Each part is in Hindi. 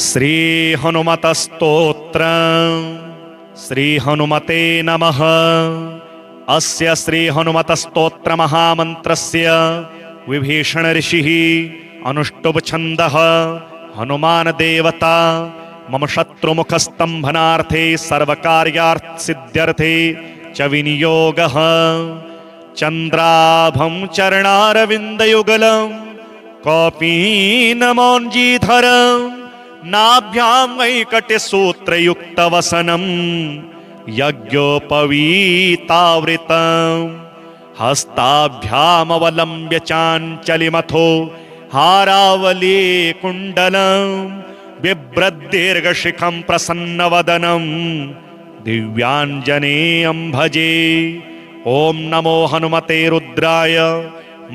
श्री हनुमत स्तोत्र। श्री हनुमते नमः। अस्य श्री हनुमत स्तोत्र महामन्त्रस्य विभीषण ऋषिः अनुष्टुभ छन्दः हनुमान देवता मम शत्रुमुखस्तम्भनार्थे सर्वकार्यार्थ सिद्ध्यर्थे च विनियोगः। चन्द्राभं चरणारविन्दयुगलं कौपीनमौञ्जीधरं नाभ्यां वैकटसूत्रयुक्तवसनं यज्ञोपवीतावृतं हस्ताभ्यामवलम्ब्य चाञ्चलिमथो हारावली कुण्डलं बिभ्रद्दीर्घशिखं प्रसन्नवदनं दिव्याञ्जनेयं भजे। ॐ नमो हनुमते रुद्राय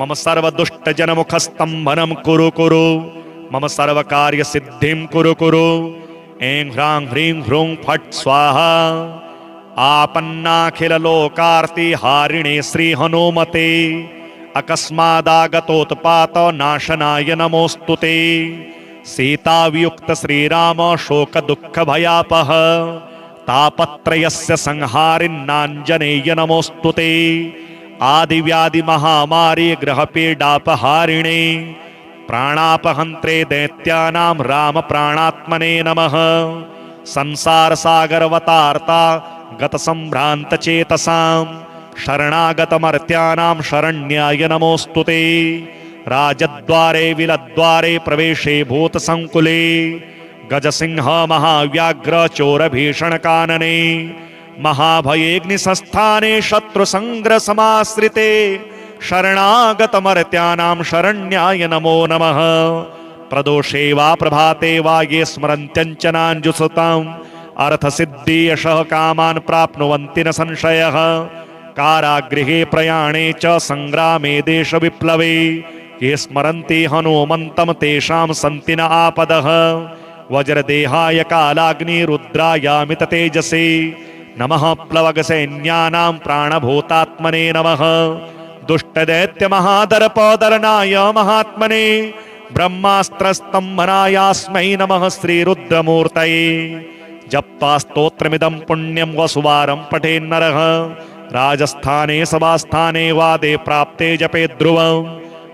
मम सर्वदुष्टजनमुखस्तम्भनं कुरु कुरु मम सर्वकार्यसिद्धिं कुरु कुरु। ऐं ह्रां ह्रीं ह्रूं फट् स्वाहा। आपन्नाखिललोकार्तिहारिणे श्रीहनुमते अकस्मादागतोत्पात नाशनाय नमोऽस्तुते। सीतावियुक्त श्रीराम शोकदुःखभयापः तापत्रयस्य संहारिन्नाञ्जनेय नमोऽस्तुते। आदिव्याधिमहामारी ग्रहपीडापहारिणे प्राणापहन्त्रे दैत्यानां रामप्राणात्मने नमः। संसारसागरवतार्ता गतसम्भ्रान्तचेतसां शरणागतमर्त्यानां शरण्याय नमोऽस्तुते। राजद्वारे विलद्वारे प्रवेशे भूतसङ्कुले गजसिंह महाव्याघ्र चोरभीषणकानने महाभयेऽग्निसंस्थाने शत्रुसङ्ग्रसमाश्रिते शरणागतमर्त्यानां शरण्याय नमो नमः। प्रदोषे वा प्रभाते वा ये स्मरन्त्यञ्चनाञ्जुसुताम् अर्थसिद्धि यशः कामान् प्राप्नुवन्ति न संशयः। कारागृहे प्रयाणे च सङ्ग्रामे देशविप्लवे ये स्मरन्ति हनुमन्तं तेषां सन्ति न आपदः। वज्रदेहाय कालाग्निरुद्रायामित तेजसे नमः। प्लवगसैन्यानां प्राणभूतात्मने नमः। दुष्टदैत्यमहादर्पदलनाय महात्मने ब्रह्मास्त्रस्तम्भनायास्मै नमः श्रीरुद्रमूर्तये। जप्त्वा स्तोत्रमिदं पुण्यं वसुवारं पठेन्नरः राजस्थाने सभास्थाने वादे प्राप्ते जपे ध्रुवं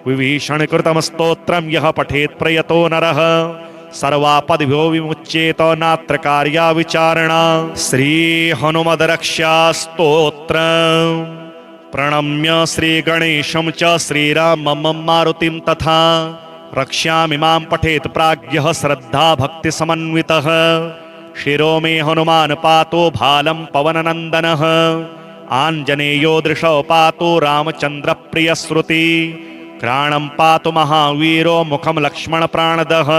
विभीषणकृतं स्तोत्रं यः पठेत् प्रयतो नरः सर्वापद्भ्यो विमुच्येत नात्र कार्या विचारणा। श्री हनुमद्रक्षा स्तोत्रम्। प्रणम्य श्रीगणेशं च श्रीरामं मारुतिं तथा रक्ष्यामि मां पठेत् प्राज्ञः श्रद्धा भक्तिसमन्वितः। शिरो मे हनुमान् पातु भालं पवननन्दनः आञ्जनेयो दृशौ पातु रामचन्द्रप्रियश्रुति घ्राणं पातु महावीरो मुखं लक्ष्मणप्राणदः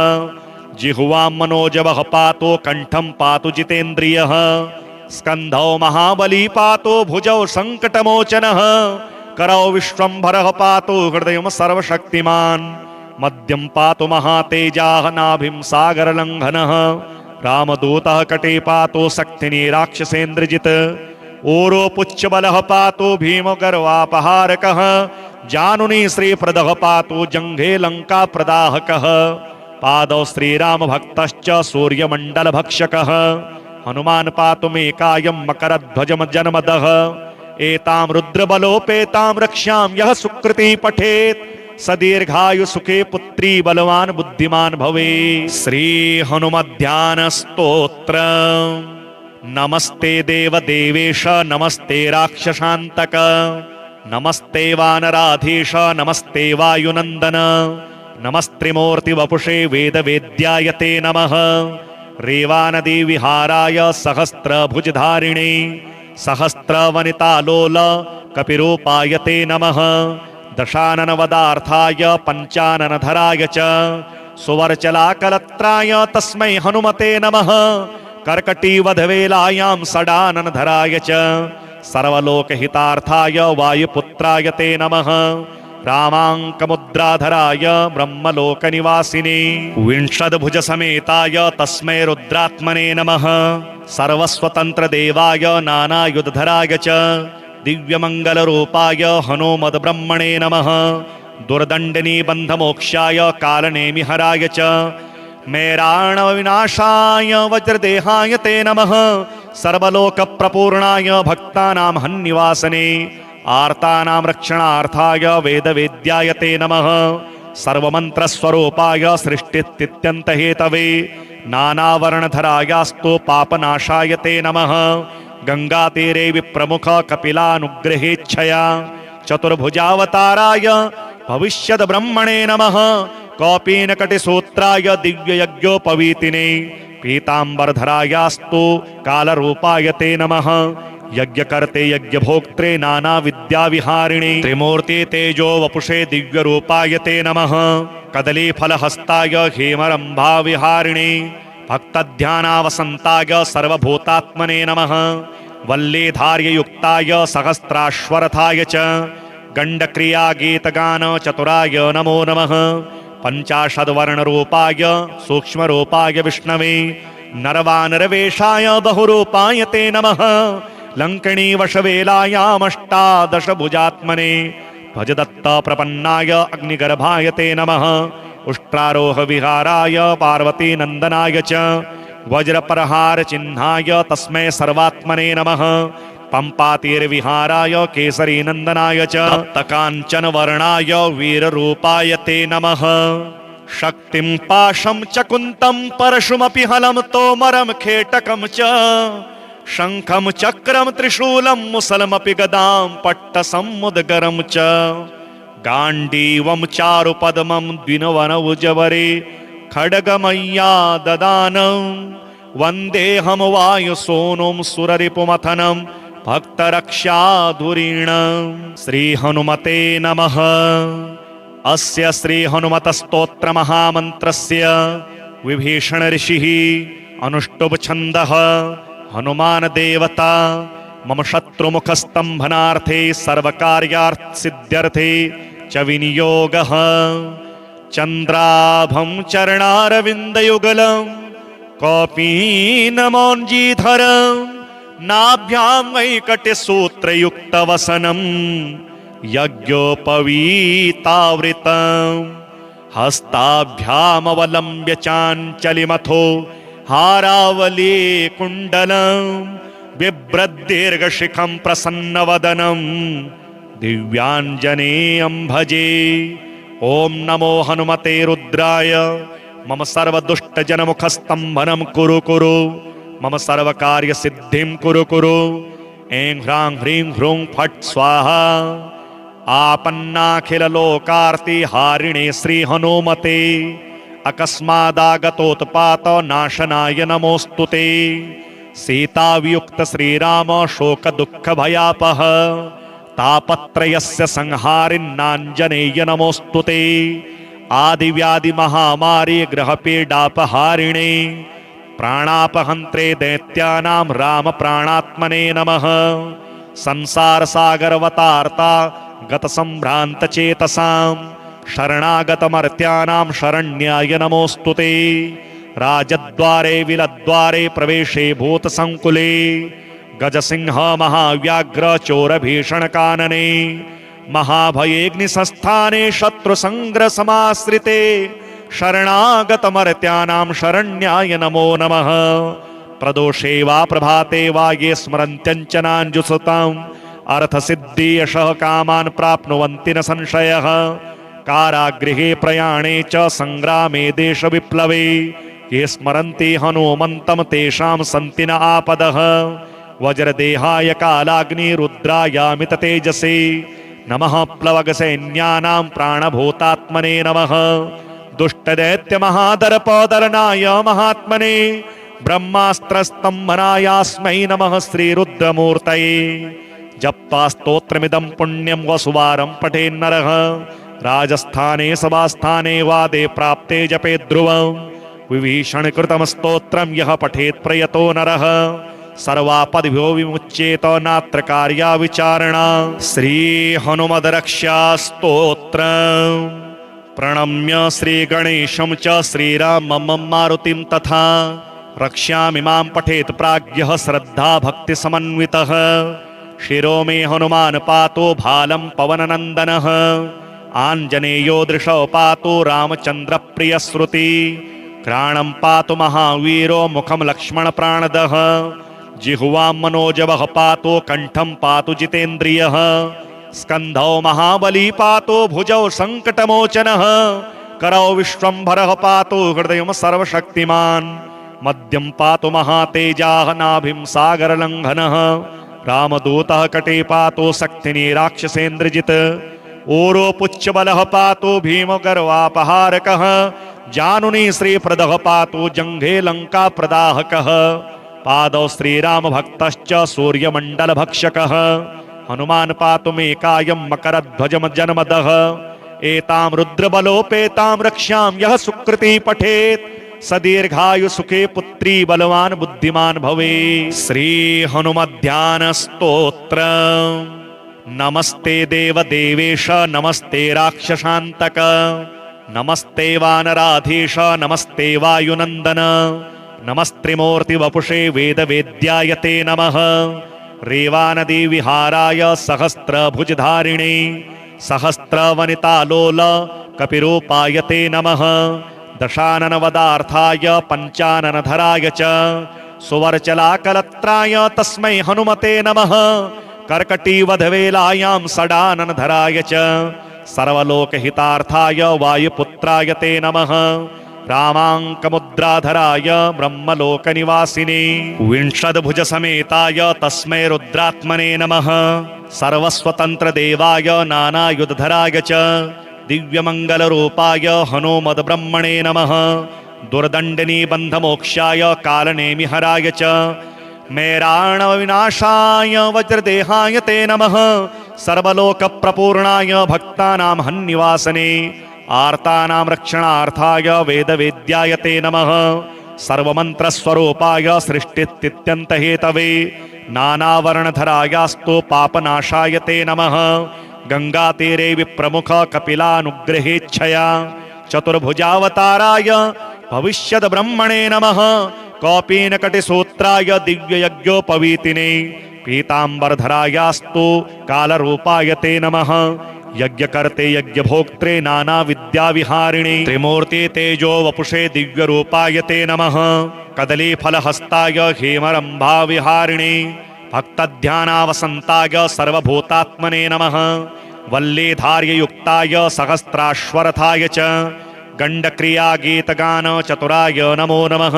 जिह्वां मनोजवः पातु कण्ठं पातु जितेन्द्रियः स्कन्धौ महाबली पातु भुजौ सङ्कटमोचनः करौ विश्वम्भरः पातु हृदयं सर्वशक्तिमान् मध्यं पातु महातेजाः नाभिं सागरलङ्घनः रामदूतः कटे पातु शक्तिनी राक्षसेन्द्रजित् ऊरो पुच्छबलः पातु भीमगर्वापहारकः जानुनी श्रीप्रदः पातु जङ्घे लङ्काप्रदाहकः पादौ श्रीरामभक्तश्च सूर्यमण्डलभक्षकः हनुमान् पातु मे कायं मकरध्वजमजनमदः एतां रुद्रबलोपेतां रक्ष्यां यः सुकृती पठेत् स दीर्घायु सुखे पुत्री बलवान् बुद्धिमान् भवेत्। श्री हनुमध्यान स्तोत्र। नमस्ते देवदेवेश नमस्ते राक्षसान्तक नमस्ते वानराधीश नमस्ते वायुनन्दन नमस्त्रिमूर्तिवपुषे वेदवेद्याय ते नमः। रेवानदी विहाराय सहस्रभुजधारिणे सहस्रवनितालोल कपिरूपाय ते नमः। दशाननवदार्थाय पञ्चाननधराय च सुवर्चलाकलत्राय तस्मै हनुमते नमः। कर्कटीवधवेलायां षडाननधराय च सर्वलोकहितार्थाय वायुपुत्राय ते नमः। रामाङ्कमुद्राधराय ब्रह्मलोकनिवासिने विंशद्भुजसमेताय तस्मै रुद्रात्मने नमः। सर्वस्वतन्त्रदेवाय नानायुधधराय च दिव्यमङ्गलरूपाय हनुमद्ब्रह्मणे नमः। दुर्दण्डिनी बन्धमोक्षाय कालनेमिहराय च मेराणविनाशाय वज्रदेहाय ते नमः सर्वलोकप्रपूर्णाय भक्तानां हन्निवासने आर्तानां रक्षणार्थाय वेदवेद्याय ते नमः सर्वमन्त्रस्वरूपाय सृष्टिस्थित्यन्तहेतवे नानावर्णधरायास्तु पापनाशाय ते नमः गंगातीरे विप्रमुख कपिलानुग्रहेच्छया चतुर्भुजावताराय भविष्यद ब्रह्मणे नमः कौपीनकटिसूत्राय दिव्ययज्ञोपवीतिने पीताम्बरधरायास्तु कालरूपाय ते नमः यज्ञकर्ते यज्ञभोक्त्रे नानाविद्याविहारिणे त्रिमूर्ति तेजो वपुषे दिव्यरूपाय ते नमः कदलीफलहस्ताय हेमरम्भाविहारिणे भक्तध्यानावसन्ताय सर्वभूतात्मने नमः वल्लीधार्ययुक्ताय सहस्राश्वरथाय च गण्डक्रियागीतगान चतुराय नमो नमः पंचाशद्वर्णरूपाय सूक्ष्मरूपाय विष्णवे नरवानरवेशाय बहुरूपाय ते नमः लङ्कणीवशवेलायामष्टादशभुजात्मने भजदत्तप्रपन्नाय अग्निगर्भाय ते नमः उष्ट्रारोहविहाराय पार्वतीनन्दनाय च वज्रप्रहारचिह्नाय तस्मै सर्वात्मने नमः पंपातीर्विहाराय केसरीनन्दनाय च तप्तकाञ्चनवर्णाय वीररूपाय ते नमः शक्तिं पाशं च कुन्तं परशुमपि हलं तोमरं खेटकं च शङ्खं चक्रं त्रिशूलं मुसलमपि गदां पट्टसमुद्गरं च गाण्डीवं चारुपद्मं द्विनवनौजवरे खड्गमय्या ददानं वन्देऽहं वायुसूनुं सुररिपुमथनं भक्तरक्षाधुरीणं श्रीहनुमते नमः। अस्य श्रीहनुमतस्तोत्रमहामन्त्रस्य विभीषण ऋषिः अनुष्टुप्-छन्दः हनुमान देवता मम शत्रुमुखस्तम्भनार्थे सर्वकार्यार्थसिद्ध्यर्थे च विनियोगः चन्द्राभं चरणारविन्दयुगलं कौपीनमौञ्जीधरं नाभ्यां वैकटसूत्रयुक्तवसनं यज्ञोपवीतावृतं हस्ताभ्यामवलम्ब्य चाञ्चलिमथो हारावली कुण्डलं बिभ्रद्दीर्घशिखं प्रसन्नवदनं दिव्याञ्जनेयं भजे। ॐ नमो हनुमते रुद्राय मम सर्वदुष्टजनमुखस्तम्भनं कुरु कुरु मम सर्वकार्यसिद्धिं कुरु कुरु। ऐं ह्रां ह्रीं ह्रूं फट् स्वाहा। आपन्नाखिललोकार्तिहारिणे श्रीहनुमते अकस्मादागतोत्पात नाशनाय नमोऽस्तु ते। सीतावियुक्त श्रीराम शोकदुःखभयापः तापत्रयस्य संहारिन्नाञ्जनेय नमोऽस्तु ते। आदिव्याधिमहामारी ग्रहपीडापहारिणे प्राणापहन्त्रे दैत्यानां रामप्राणात्मने नमः। संसारसागरवतार्ता गतसम्भ्रान्तचेतसां शरणागतमर्त्यानां शरण्याय नमोऽस्तु ते। राजद्वारे विलद्वारे प्रवेशे भूतसङ्कुले गजसिंह महाव्याघ्र चोरभीषणकानने महाभयेऽग्निसंस्थाने शत्रुसङ्ग्रसमाश्रिते शरणागतमर्त्यानां शरण्याय नमो नमः। प्रदोषे वा प्रभाते वा ये स्मरन्त्यञ्चनाञ्जुसताम् अर्थसिद्धि यशः कामान् प्राप्नुवन्ति न संशयः। कारागृहे प्रयाणे च संग्रामे देशविप्लवे ये स्मरन्ति हनुमन्तं तेषां सन्ति न आपदः। वज्रदेहाय कालाग्निरुद्रायामित तेजसे नमः प्लवगसैन्यानां प्राणभूतात्मने नमः। दुष्टदैत्यमहादर्पदलनाय महात्मने ब्रह्मास्त्रस्तम्भनायास्मै नमः श्रीरुद्रमूर्तये। जप्त्वा स्तोत्रमिदं पुण्यं वसुवारं पठेन्नरः राजस्थाने सभास्थाने वादे प्राप्ते जपे ध्रुवं विभीषणकृतं स्तोत्रं यः पठेत् प्रयतो नरः सर्वापद्भ्यो विमुच्येत नात्र कार्या विचारणा। श्रीहनुमद्रक्षा स्तोत्रम्। प्रणम्य श्रीगणेशं च श्रीरामं मारुतिं तथा रक्ष्यामिमां पठेत् प्राज्ञः श्रद्धा भक्तिसमन्वितः। शिरो मे हनुमान् पातो भालं पवननन्दनः आञ्जनेयो दृशौ पातो रामचन्द्रप्रियश्रुति घ्राणं पातु महावीरो मुखं लक्ष्मण प्राणदः जिह्वां मनोजवः पातु कंठं पातु जितेन्द्रियः स्कन्धौ महाबली पातु भुजौ संकटमोचनः करौ विश्वम्भरः पातु हृदयं सर्वशक्तिमान् मध्यं पातु महातेजाः नाभिं सागरलङ्घनः रामदूतः कटे पातु शक्तिनी राक्षसेन्द्रजित् ओरो पुच्छबलः पातु भीमगर्वापहारकः जानुनी श्रीप्रदः पातु जङ्घे लङ्काप्रदाहकः पादौ श्रीरामभक्तश्च सूर्यमण्डलभक्षकः हनुमान् पातु मे कायं मकरध्वजमजनमदः एतां रुद्रबलोपेतां रक्ष्यां यः सुकृती पठेत् स दीर्घायु सुखे पुत्री बलवान् बुद्धिमान् भवेत्। श्री हनुमध्यान स्तोत्र। नमस्ते देव देवेश नमस्ते राक्षसान्तक नमस्ते वानराधीश नमस्ते वायुनन्दन नमस्त्रिमूर्ति वपुषे वेद वेद्याय ते नमः। रेवानदी विहाराय सहस्त्रभुजधारिणे सहस्त्रवनितालोल कपिरूपाय ते नमः। दशाननवदार्थाय पंचाननधराय च सुवर्चलाकलत्राय तस्मै हनुमते नमः। कर्कटीवधवेलायां षडाननधराय च सर्वलोकहितार्थाय वायुपुत्राय ते नमः। रामाङ्कमुद्राधराय ब्रह्मलोकनिवासिने विंशद्भुजसमेताय तस्मै रुद्रात्मने नमः। सर्वस्वतन्त्रदेवाय नानायुधधराय च दिव्यमङ्गलरूपाय हनुमद्ब्रह्मणे नमः। दुर्दण्डिनी बन्धमोक्षाय कालनेमिहराय च मेराणविनाशाय वज्रदेहाय ते नमः। सर्वलोकप्रपूर्णाय भक्तानां हन्निवासने आर्तानां रक्षणार्थाय वेदवेद्याय ते नमः। सर्वमन्त्रस्वरूपाय सृष्टिस्थित्यन्तहेतवे नानावर्णधरायास्तु पापनाशाय ते नमः। गंगातीरे विप्रमुख कपिलानुग्रहेच्छया चतुर्भुजावताराय भविष्यद ब्रह्मणे नमः। कौपीनकटिसूत्राय दिव्ययज्ञोपवीतिने पीताम्बरधरायास्तु कालरूपाय ते नमः। यज्ञकर्ते यज्ञभोक्त्रे नानाविद्याविहारिणे त्रिमूर्ति तेजो वपुषे दिव्यरूपाय ते नमः। कदलीफलहस्ताय हेमरम्भाविहारिणे भक्तध्यानावसन्ताय सर्वभूतात्मने नमः। वल्लीधार्ययुक्ताय सहस्राश्वरथाय च गण्डक्रियागीतगान चतुराय नमो नमः।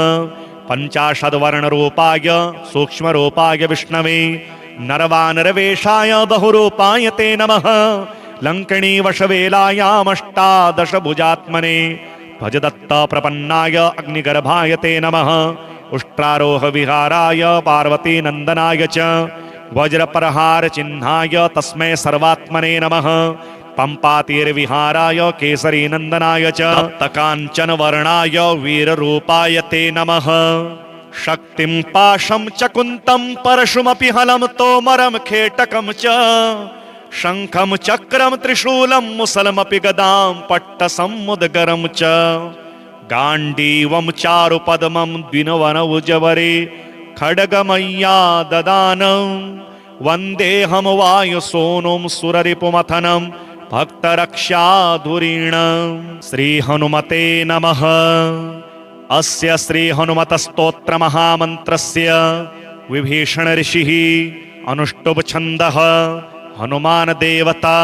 पंचाशद्वर्णरूपाय सूक्ष्मरूपाय विष्णवे नरवानरवेशाय बहुरूपाय ते नमः। लङ्किणी वशवेलायामष्टादशभुजात्मने भजदत्तप्रपन्नाय अग्निगर्भाय ते नमः। उष्ट्रारोह विहाराय पार्वती नंदनाय च वज्रप्रहार चिन्हाय तस्मै सर्वात्मने नमः। पंपातीर्विहाराय केसरी नंदनाय च तप्तकाञ्चन वर्णाय वीररूपाय ते नमः। शक्तिं पाशं च कुन्तं परशुमपि हलं तोमरं खेटकं च शङ्खं चक्रं त्रिशूलं मुसलमपि गदां पट्टसमुद्गरं च गाण्डीवं चारुपद्मं द्विनवनौजवरे खड्गमय्या ददानं वन्देऽहं वायुसूनुं सुररिपुमथनं भक्तरक्षाधुरीणं। श्रीहनुमते नमः। अस्य श्रीहनुमतस्तोत्रमहामन्त्रस्य विभीषण ऋषिः अनुष्टुभ छन्दः हनुमान् देवता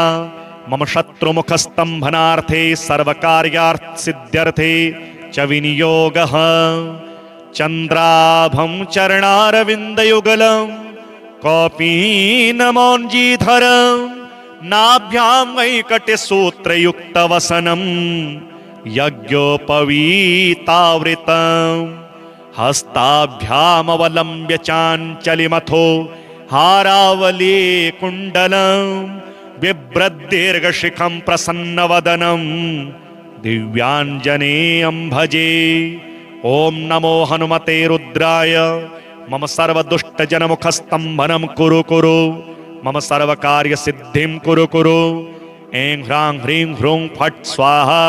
मम शत्रुमुखस्तम्भनार्थे सर्वकार्यार्थसिद्ध्यर्थे च विनियोगः। चन्द्राभं चरणारविन्दयुगलं कौपीनमौञ्जीधरं नाभ्यां वैकटसूत्रयुक्तवसनं यज्ञोपवीतावृतं हस्ताभ्यामवलम्ब्य चाञ्चलिमथो हारावली कुण्डलं बिभ्रद्दीर्घशिखं प्रसन्नवदनं दिव्याञ्जनेयं भजे। ओम नमो हनुमते रुद्राय मम सर्वदुष्टजनमुखस्तम्भनं कुरु कुरु मम सर्वकार्यसिद्धिं कुरु कुरु। ऐं ह्रां ह्रीं ह्रूं फट् स्वाहा।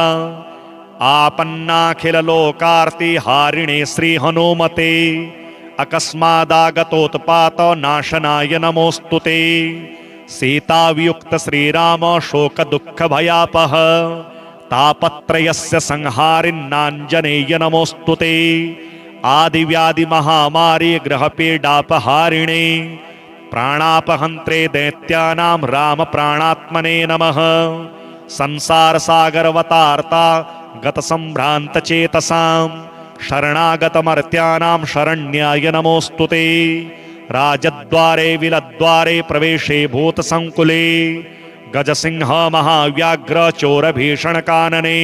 आपन्नाखिललोकार्तिहारिणे श्रीहनुमते अकस्मादागतोत्पात नाशनाय नमोऽस्तु ते। सीतावियुक्त श्रीराम शोक दुःख भयापः तापत्रयस्य संहारिन्नाञ्जनेय नमोऽस्तुते आदिव्याधि महामारी ग्रहपीडापहारिणे प्राणापहन्त्रे दैत्यानां राम प्राणात्मने नमः संसारसागरवतार्ता गतसम्भ्रान्तचेतसां शरणागतमर्त्यानां शरण्याय नमोऽस्तुते राजद्वारे विलद्वारे प्रवेशे भूतसङ्कुले गजसिंह महाव्याघ्र चोरभीषणकानने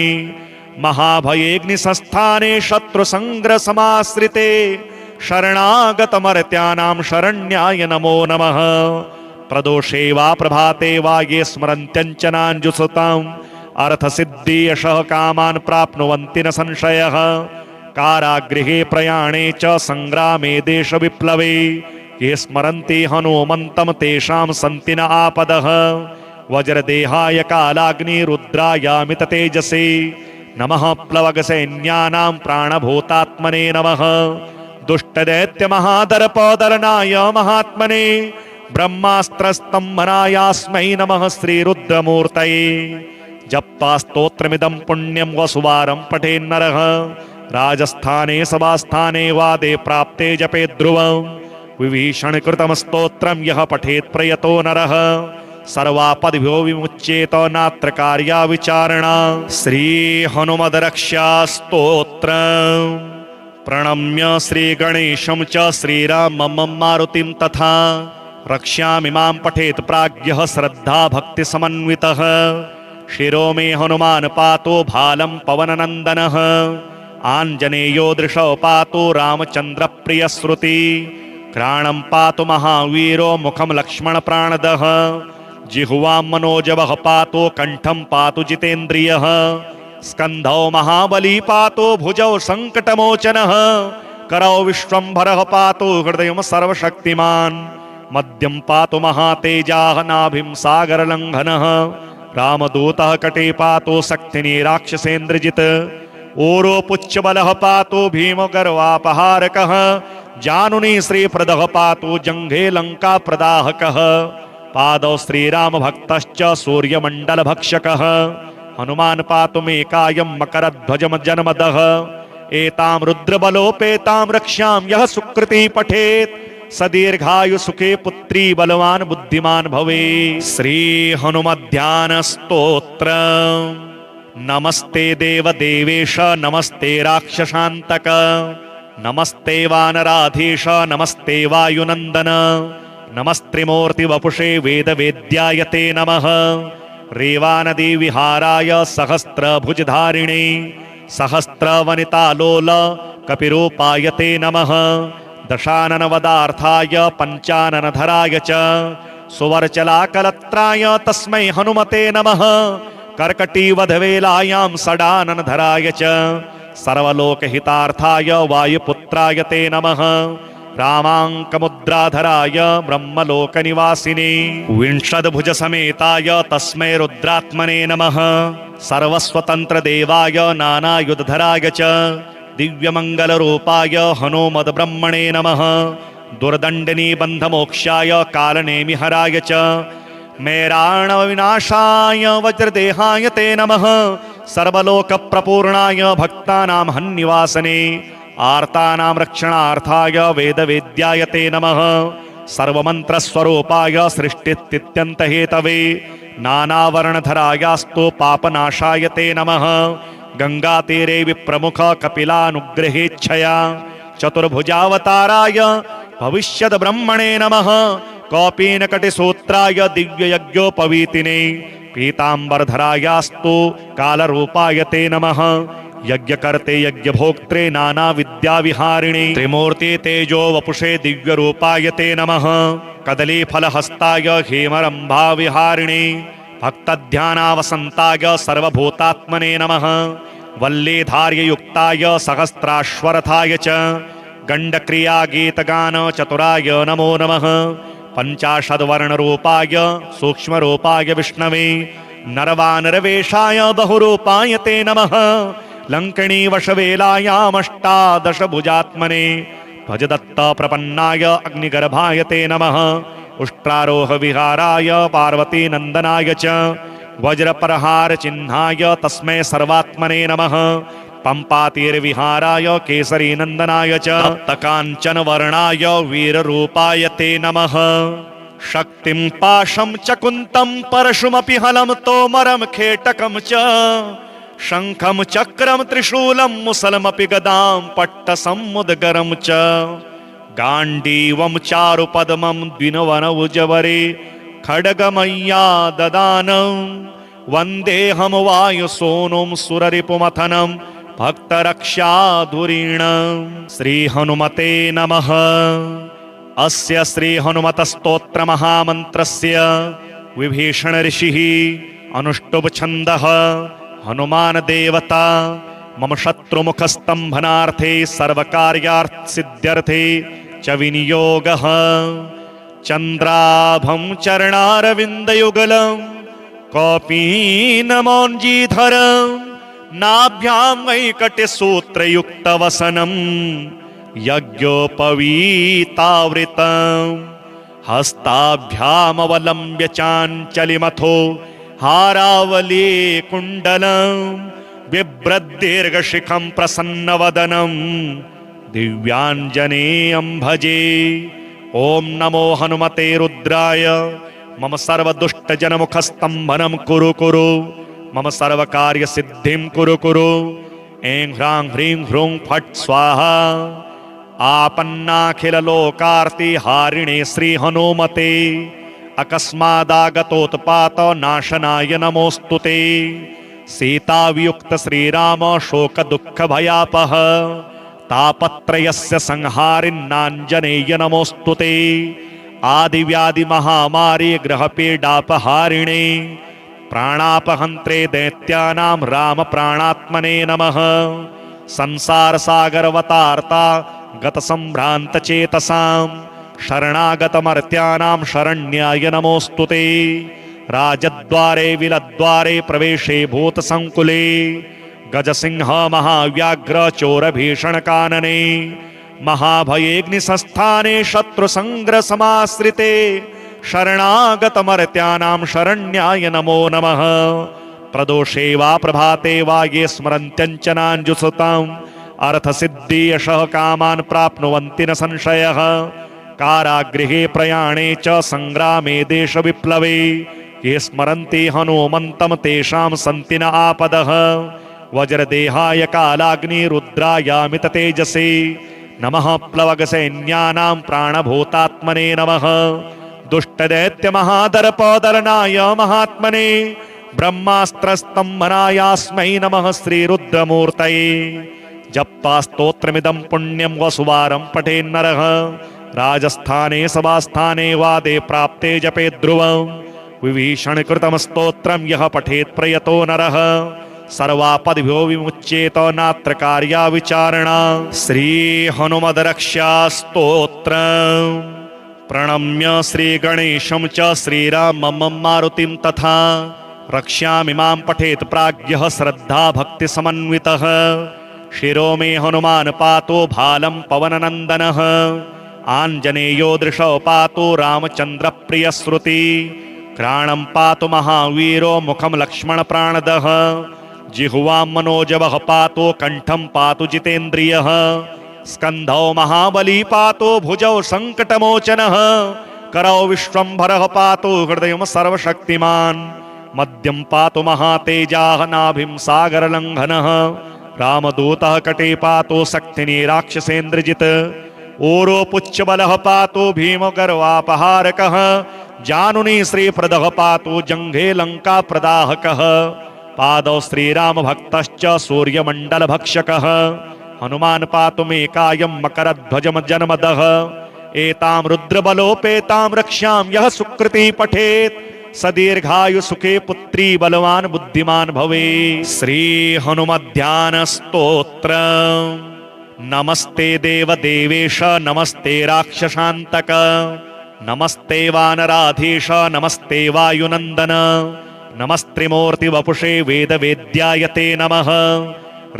महाभयेऽग्निसंस्थाने शत्रुसङ्ग्रसमाश्रिते शरणागतमर्त्यानां शरण्याय नमो नमः प्रदोषे वा प्रभाते वा ये स्मरन्त्यञ्चनाञ्जुसुताम् अर्थसिद्धि यशः कामान् प्राप्नुवन्ति न संशयः कारागृहे प्रयाणे च सङ्ग्रामे देशविप्लवे ये स्मरन्ति हनुमन्तं तेषां सन्ति न आपदः वज्रदेहाय कालाग्निरुद्रायामिततेजसे नमः प्लवगसैन्यानां प्राणभूतात्मने नमः दुष्टदैत्यमहादर्पदलनाय महात्मने ब्रह्मास्त्रस्तम्भनायास्मै नमः श्रीरुद्रमूर्तये जप्त्वा स्तोत्रमिदं पुण्यं वसुवारं पठेन्नरः राजस्थाने सभास्थाने वादे प्राप्ते जपे ध्रुवं विभीषणकृतं स्तोत्रं यः पठेत् प्रयतो नरः सर्वापद्भ्यो विमुच्येत नात्र कार्या विचारणा श्रीहनुमद्रक्षा स्तोत्रम् प्रणम्य श्रीगणेशं च श्रीरामं मारुतिं तथा रक्ष्यामिमां पठेत् प्राज्ञः श्रद्धा भक्तिसमन्वितः शिरो मे हनुमान् पातो भालं पवननन्दनः आञ्जनेयो दृशौ पातो रामचन्द्रप्रियश्रुति घ्राणं पातु महावीरो मुखं लक्ष्मणप्राणदः जिह्वां मनोजवः पातो कण्ठं पातु जितेन्द्रियः स्कन्धौ महाबली पातो भुजौ सङ्कटमोचनः करौ विश्वम्भरः पातो हृदयं सर्वशक्तिमान् मध्यं पातु महातेजाः नाभिं सागरलङ्घनः रामदूतः कटे पातो शक्तिनी राक्षसेन्द्रजित् ओरो पुच्छबलः पातो भीमगर्वापहारकः जानुनी श्रीप्रदः पातो जङ्घे लङ्काप्रदाहकः पादौ श्रीरामभक्तश्च सूर्यमण्डलभक्षकः हनुमान् पातु मे कायं मकरध्वजमजनमदः एतां रुद्रबलोपेतां रक्ष्यां यः सुकृती पठेत् स दीर्घायु सुखे पुत्री बलवान् बुद्धिमान् भवेत् श्री हनुमध्यान स्तोत्र नमस्ते देवदेवेश नमस्ते राक्षसान्तक नमस्ते वानराधीश नमस्ते वायुनन्दन नमस्त्रिमूर्तिवपुषे वेदवेद्यायते नमः रेवानदी विहाराय सहस्रभुजधारिणे सहस्रवनितालोल कपिरूपायते नमः दशाननवदार्थाय पञ्चाननधराय च सुवर्चलाकलत्राय तस्मै हनुमते नमः कर्कटीवधवेलायां षडाननधराय च सर्वलोकहितार्थाय वायुपुत्राय ते नमः रामाङ्कमुद्राधराय ब्रह्मलोकनिवासिने विंशद्भुजसमेताय तस्मै रुद्रात्मने नमः सर्वस्वतन्त्रदेवाय नानायुधधराय च दिव्यमङ्गलरूपाय हनुमद्ब्रह्मणे नमः दुर्दण्डिनीबन्धमोक्षाय कालनेमिहराय च मेराणविनाशाय वज्रदेहाय ते नमः सर्वलोकप्रपूर्णाय भक्तानां हन्निवासने आर्तानां रक्षणार्थाय वेदवेद्याय ते नमः सर्वमन्त्रस्वरूपाय सृष्टिस्थित्यन्तहेतवे नानावर्णधरायास्तु पापनाशाय ते नमः गङ्गातीरे विप्रमुख कपिलानुग्रहेच्छया चतुर्भुजावताराय भविष्यद्ब्रह्मणे नमः कौपीनकटिसूत्राय दिव्ययज्ञोपवीतिने पीताम्बरधरायास्तु कालरूपाय ते नमः यज्ञकर्ते यज्ञभोक्त्रे नानाविद्याविहारिणे त्रिमूर्ति तेजो वपुषे दिव्यरूपाय ते नमः कदलीफलहस्ताय हेमरम्भाविहारिणे भक्तध्यानावसन्ताय सर्वभूतात्मने नमः वल्लीधार्ययुक्ताय सहस्राश्वरथाय च गण्डक्रियागीतगानचतुराय नमो नमः पञ्चाशद्वर्णरूपाय सूक्ष्मरूपाय विष्णवे नरवानरवेशाय बहुरूपाय ते नमः लङ्किणीवशवेलायामष्टादशभुजात्मने भजदत्तप्रपन्नाय अग्निगर्भाय ते नमः उष्ट्रारोहविहाराय पार्वतीनन्दनाय च वज्रप्रहार चिह्नाय तस्मै सर्वात्मने नमः पंपातीर्विहाराय केसरी नंदनाय च तप्तकाञ्चन वर्णाय वीररूपाय ते नमः शक्तिं पाशं च कुन्तं परशुमपि हलं तोमरं खेटकं च शङ्खं चक्रं त्रिशूलं मुसलमपि गदां पट्टसमुद्गरं च गाण्डीवं चारुपद्मं द्विनवनौजवरे खड्गमय्या ददानं वन्देऽहं वायुसूनुं सुररिपुमथनं भक्तरक्षाधुरीणं श्रीहनुमते नमः। अस्य श्रीहनुमतस्तोत्रमहामन्त्रस्य विभीषण ऋषिः अनुष्टुप् छन्दः हनुमान् देवता मम शत्रुमुखस्तम्भनार्थे सर्वकार्यार्थसिद्ध्यर्थे च विनियोगः चन्द्राभं चरणारविन्दयुगलं कौपीनमौञ्जीधरं नाभ्यां वैकटसूत्रयुक्तवसनं यज्ञोपवीतावृतं हस्ताभ्यामवलम्ब्य चाञ्चलिमथो हारावली कुण्डलं बिभ्रद्दीर्घशिखं प्रसन्नवदनं दिव्याञ्जनेयं भजे। ॐ नमो हनुमते रुद्राय मम सर्वदुष्टजनमुखस्तम्भनं कुरु कुरु मम सर्वकार्यसिद्धिं कुरु कुरु। ऐं ह्रां ह्रीं ह्रूं फट् स्वाहा। आपन्नाखिललोकार्तिहारिणे श्रीहनुमते अकस्मादागतोत्पात नाशनाय नमोऽस्तु ते। सीतावियुक्त श्रीराम शोकदुःखभयापः तापत्रयस्य संहारिन्नाञ्जनेय नमोऽस्तु ते। आदिव्याधिमहामारी ग्रहपीडापहारिणे प्राणापहन्त्रे दैत्यानां रामप्राणात्मने नमः। संसारसागरवतार्ता गतसम्भ्रान्तचेतसां शरणागतमर्त्यानां शरण्याय नमोऽस्तु ते। राजद्वारे विलद्वारे प्रवेशे भूतसङ्कुले गजसिंह महाव्याघ्र चोरभीषणकानने महाभयेऽग्निसंस्थाने शत्रुसङ्ग्रसमाश्रिते शरणागतमर्त्यानां शरण्याय नमो नमः। प्रदोषे वा प्रभाते वा ये स्मरन्त्यञ्चनाञ्जुसुताम् अर्थसिद्धि यशः कामान् प्राप्नुवन्ति न संशयः। कारागृहे प्रयाणे च संग्रामे देशविप्लवे ये स्मरन्ति हनुमन्तं तेषां सन्ति न आपदः। वज्रदेहाय कालाग्निरुद्रायामित तेजसे नमः। प्लवगसैन्यानां प्राणभूतात्मने नमः। दुष्टदैत्यमहादर्पदलनाय महात्मने ब्रह्मास्त्रस्तम्भनायास्मै नमः श्रीरुद्रमूर्तये। जप्त्वा स्तोत्रमिदं पुण्यं वसुवारं पठेन्नरः राजस्थाने सभास्थाने वादे प्राप्ते जपे ध्रुवं विभीषणकृतं स्तोत्रं यः पठेत् प्रयतो नरः सर्वापद्भ्यो विमुच्येत नात्र कार्या विचारणा। श्रीहनुमद्रक्षा स्तोत्रम्। प्रणम्य श्रीगणेशं च श्रीरामं मारुतिं तथा रक्ष्यामिमां पठेत् प्राज्ञः श्रद्धा भक्तिसमन्वितः। शिरो मे हनुमान् पातु भालं पवननन्दनः आञ्जनेयो दृशौ पातु रामचन्द्रप्रियश्रुति घ्राणं पातु महावीरो मुखं लक्ष्मणप्राणदः जिह्वां मनोजवः पातु कण्ठं पातु जितेन्द्रियः स्कन्धौ महाबली पातु भुजौ सङ्कटमोचनः करौ विश्वम्भरः पातु हृदयं सर्वशक्तिमान् मध्यं पातु महातेजाः नाभिं सागरलङ्घनः रामदूतः कटे पातु शक्तिनी राक्षसेन्द्रजित् ओरो पुच्छबलः पातु भीमगर्वापहारकः जानुनी श्रीप्रदः पातु जङ्घे लङ्काप्रदाहकः पादौ श्रीरामभक्तश्च सूर्यमण्डलभक्षकः हनुमान् पातु मे कायं मकरध्वजमजनमदः एतां रुद्रबलोपेतां रक्ष्यां यः सुकृती पठेत् स दीर्घायु सुखे पुत्री बलवान् बुद्धिमान् भवेत्। श्री हनुमध्यान स्तोत्र। नमस्ते देवदेवेश नमस्ते राक्षसान्तक नमस्ते वानराधीश नमस्ते वायुनन्दन नमस्त्रिमूर्तिवपुषे वेदवेद्याय ते नमः।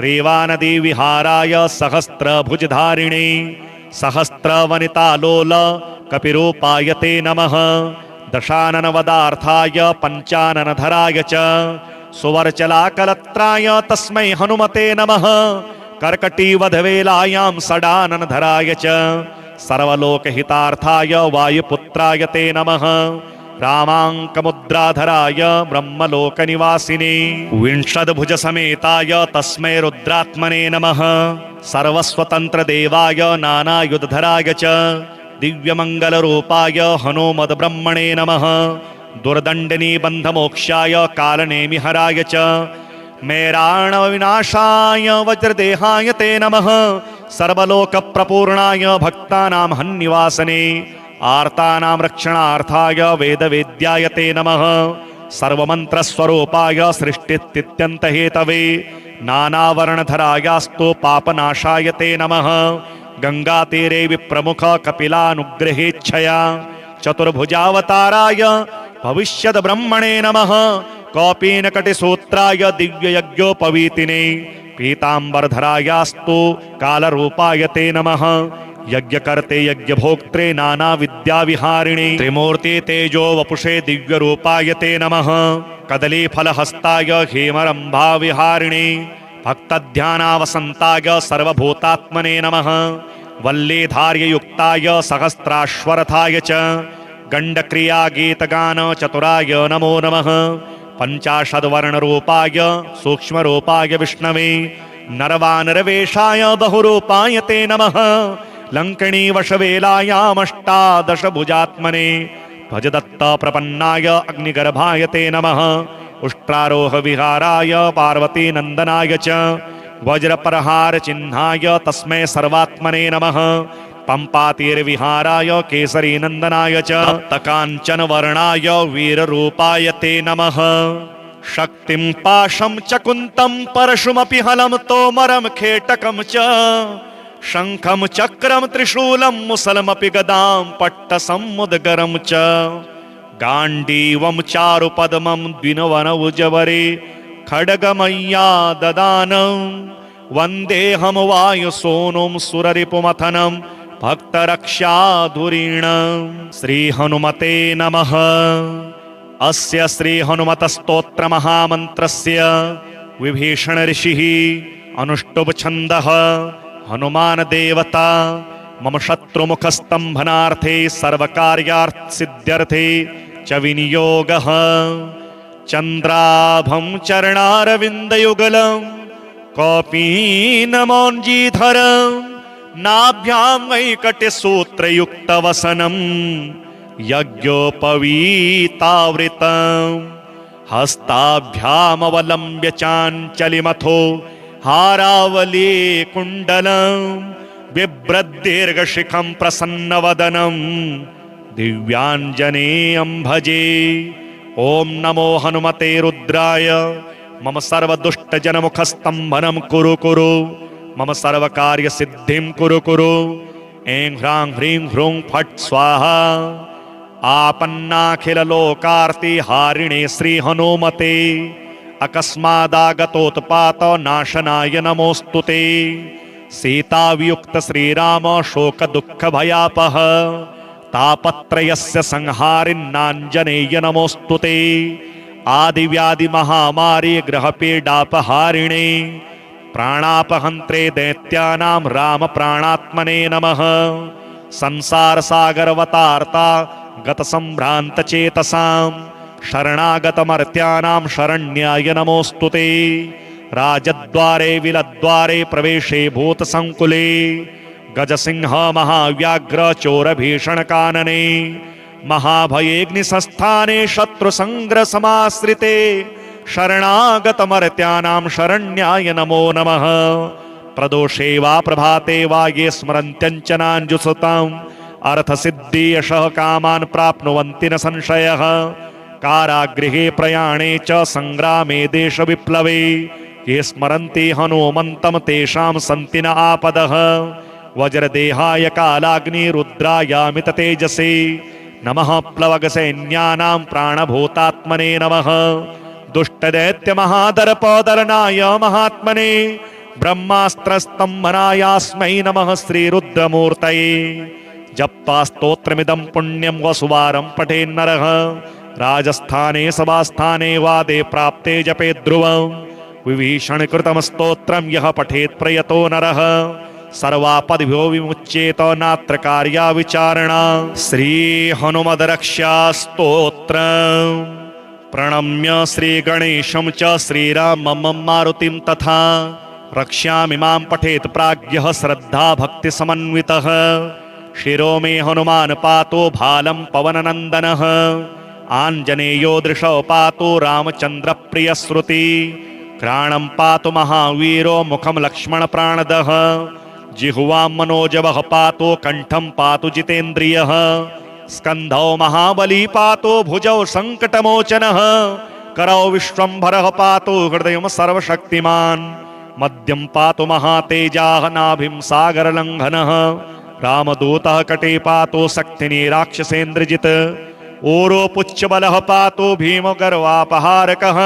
रेवानदी विहाराय सहस्रभुजधारिणे सहस्रवनितालोल कपिरूपाय ते नमः। दशाननवदार्थाय पञ्चाननधराय च सुवर्चलाकलत्राय तस्मै हनुमते नमः कर्कटीवधवेलायां षडाननधराय च सर्वलोकहितार्थाय वायुपुत्राय ते नमः रामाङ्कमुद्राधराय ब्रह्मलोकनिवासिने विंशद्भुजसमेताय तस्मै रुद्रात्मने नमः सर्वस्वतन्त्रदेवाय नानायुधधराय च दिव्यमङ्गलरूपाय हनुमद्ब्रह्मणे नमः दुर्दण्डनीबन्धमोक्षाय कालनेमिहराय च मेराणविनाशाय वज्रदेहाय ते नमः सर्वलोकप्रपूर्णाय भक्तानां हन्निवासने आर्तानां रक्षणार्थाय वेदवेद्याय ते नमः सर्वमन्त्रस्वरूपाय सृष्टिस्थित्यन्तहेतवे नानावर्णधरायास्तु पापनाशाय ते नमः गंगातीरे विप्रमुख कपिलानुग्रहेच्छया चतुर्भुजावताराय भविष्यद्ब्रह्मणे नमः कौपीनकटिसूत्राय दिव्ययज्ञोपवीतिने पीताम्बरधरायास्तु कालरूपाय ते नमः यज्ञकर्ते यज्ञभोक्त्रे नानाविद्याविहारिणे त्रिमूर्ति तेजो वपुषे दिव्यरूपाय ते नमः कदलीफलहस्ताय हेमरम्भाविहारिणे भक्तध्यानावसन्ताय सर्वभूतात्मने नमः वल्लीधार्ययुक्ताय सहस्राश्वरथाय च गण्डक्रियागीतगान चतुराय नमो नमः पञ्चाशद्वर्णरूपाय सूक्ष्मरूपाय विष्णवे नरवानरवेशाय बहुरूपाय ते नमः लङ्कणीवशवेलायामष्टादशभुजात्मने भजदत्तप्रपन्नाय अग्निगर्भाय ते नमः उष्ट्रारोहविहाराय पार्वतीनन्दनाय च वज्रप्रहारचिह्नाय तस्मै सर्वात्मने नमः पम्पातीरविहाराय केसरीनन्दनाय च तप्तकाञ्चनवर्णाय वीररूपाय ते नमः शक्तिं पाशं च कुन्तं परशुमपि हलं तोमरं खेटकं च शङ्खं चक्रं त्रिशूलं मुसलमपि गदां पट्टसमुद्गरं च गाण्डीवं चारुपद्मं द्विनवनौजवरे खड्गमय्या ददानं वन्देऽहं वायुसूनुं सुररिपुमथनं भक्तरक्षाधुरीणं श्रीहनुमते नमः। अस्य श्रीहनुमतस्तोत्रमहामन्त्रस्य विभीषण ऋषिः अनुष्टुप्छन्दः हनुमान देवता मम शत्रुमुखस्तम्भनार्थे सर्वकार्यार्थसिद्ध्यर्थे च विनियोगः चन्द्राभं चरणारविन्दयुगलं कौपीनमौञ्जीधरं नाभ्यां वैकटसूत्रयुक्तवसनं यज्ञोपवीतावृतं हस्ताभ्यामवलम्ब्य चाञ्चलिमथो हारावली कुण्डलं बिभ्रद्दीर्घशिखं प्रसन्नवदनं दिव्याञ्जनेयं भजे। ॐ नमो हनुमते रुद्राय मम सर्वदुष्टजनमुखस्तम्भनं कुरु कुरु मम सर्वकार्यसिद्धिं कुरु कुरु। ऐं ह्रां ह्रीं ह्रूं फट् स्वाहा। आपन्नाखिललोकार्तिहारिणे श्रीहनुमते अकस्मादागतोत्पात नाशनाय नमोऽस्तु ते। सीतावियुक्त श्रीराम शोकदुःखभयापः तापत्रयस्य संहारिन्नाञ्जनेय नमोऽस्तु ते। आदिव्याधिमहामारी ग्रहपीडापहारिणे प्राणापहन्त्रे दैत्यानां रामप्राणात्मने नमः। संसारसागरवतार्ता गतसम्भ्रान्तचेतसां शरणागतमर्त्यानां शरण्याय नमोऽस्तु ते। राजद्वारे विलद्वारे प्रवेशे भूतसङ्कुले गजसिंह महाव्याघ्र चोरभीषणकानने महाभयेऽग्निसंस्थाने शत्रुसङ्ग्रसमाश्रिते शरणागतमर्त्यानां शरण्याय नमो नमः। प्रदोषे वा प्रभाते वा ये स्मरन्त्यञ्चनाञ्जुसुताम् अर्थसिद्धि यशः कामान् प्राप्नुवन्ति न संशयः। कारागृहे प्रयाणे च संग्रामे देशविप्लवे ये स्मरन्ति हनुमन्तं तेषां सन्ति न आपदः। वज्रदेहाय कालाग्निरुद्रायामित तेजसे नमः। प्लवगसैन्यानां प्राणभूतात्मने नमः। दुष्टदैत्यमहादर्पदलनाय महात्मने ब्रह्मास्त्रस्तम्भनायास्मै नमः श्रीरुद्रमूर्तये। जप्त्वा स्तोत्रमिदं पुण्यं वसुवारं पठेन्नरः राजस्थाने सभास्थाने वादे प्राप्ते जपे ध्रुवं विभीषणकृतं स्तोत्रं यः पठेत् प्रयतो नरः सर्वापद्भ्यो विमुच्येत नात्र कार्या विचारणा। श्री हनुमद्रक्षा स्तोत्रम्। प्रणम्य श्री गणेशं च श्रीरामं मारुतिं तथा रक्ष्यामिमां पठेत् प्राज्ञः श्रद्धा भक्ति समन्वितः शिरो मे हनुमान् पातो भालं पवननन्दनः आञ्जनेयो दृशौ पातो रामचन्द्र प्रियश्रुति घ्राणं पातु महावीरो मुखं लक्ष्मण प्राणदः जिह्वां मनोजवः पातो कंठं पातु जितेन्द्रियः स्कन्धौ महाबली पातो भुजौ संकटमोचनः करौ विश्वम्भरः पातो हृदयं सर्वशक्तिमान् मध्यं पातु महातेजाः नाभिं सागरलङ्घनः रामदूतः कटे पातो शक्तिनी राक्षसेन्द्रजित् ओरो पुच्छबलः पातो भीमगर्वापहारकः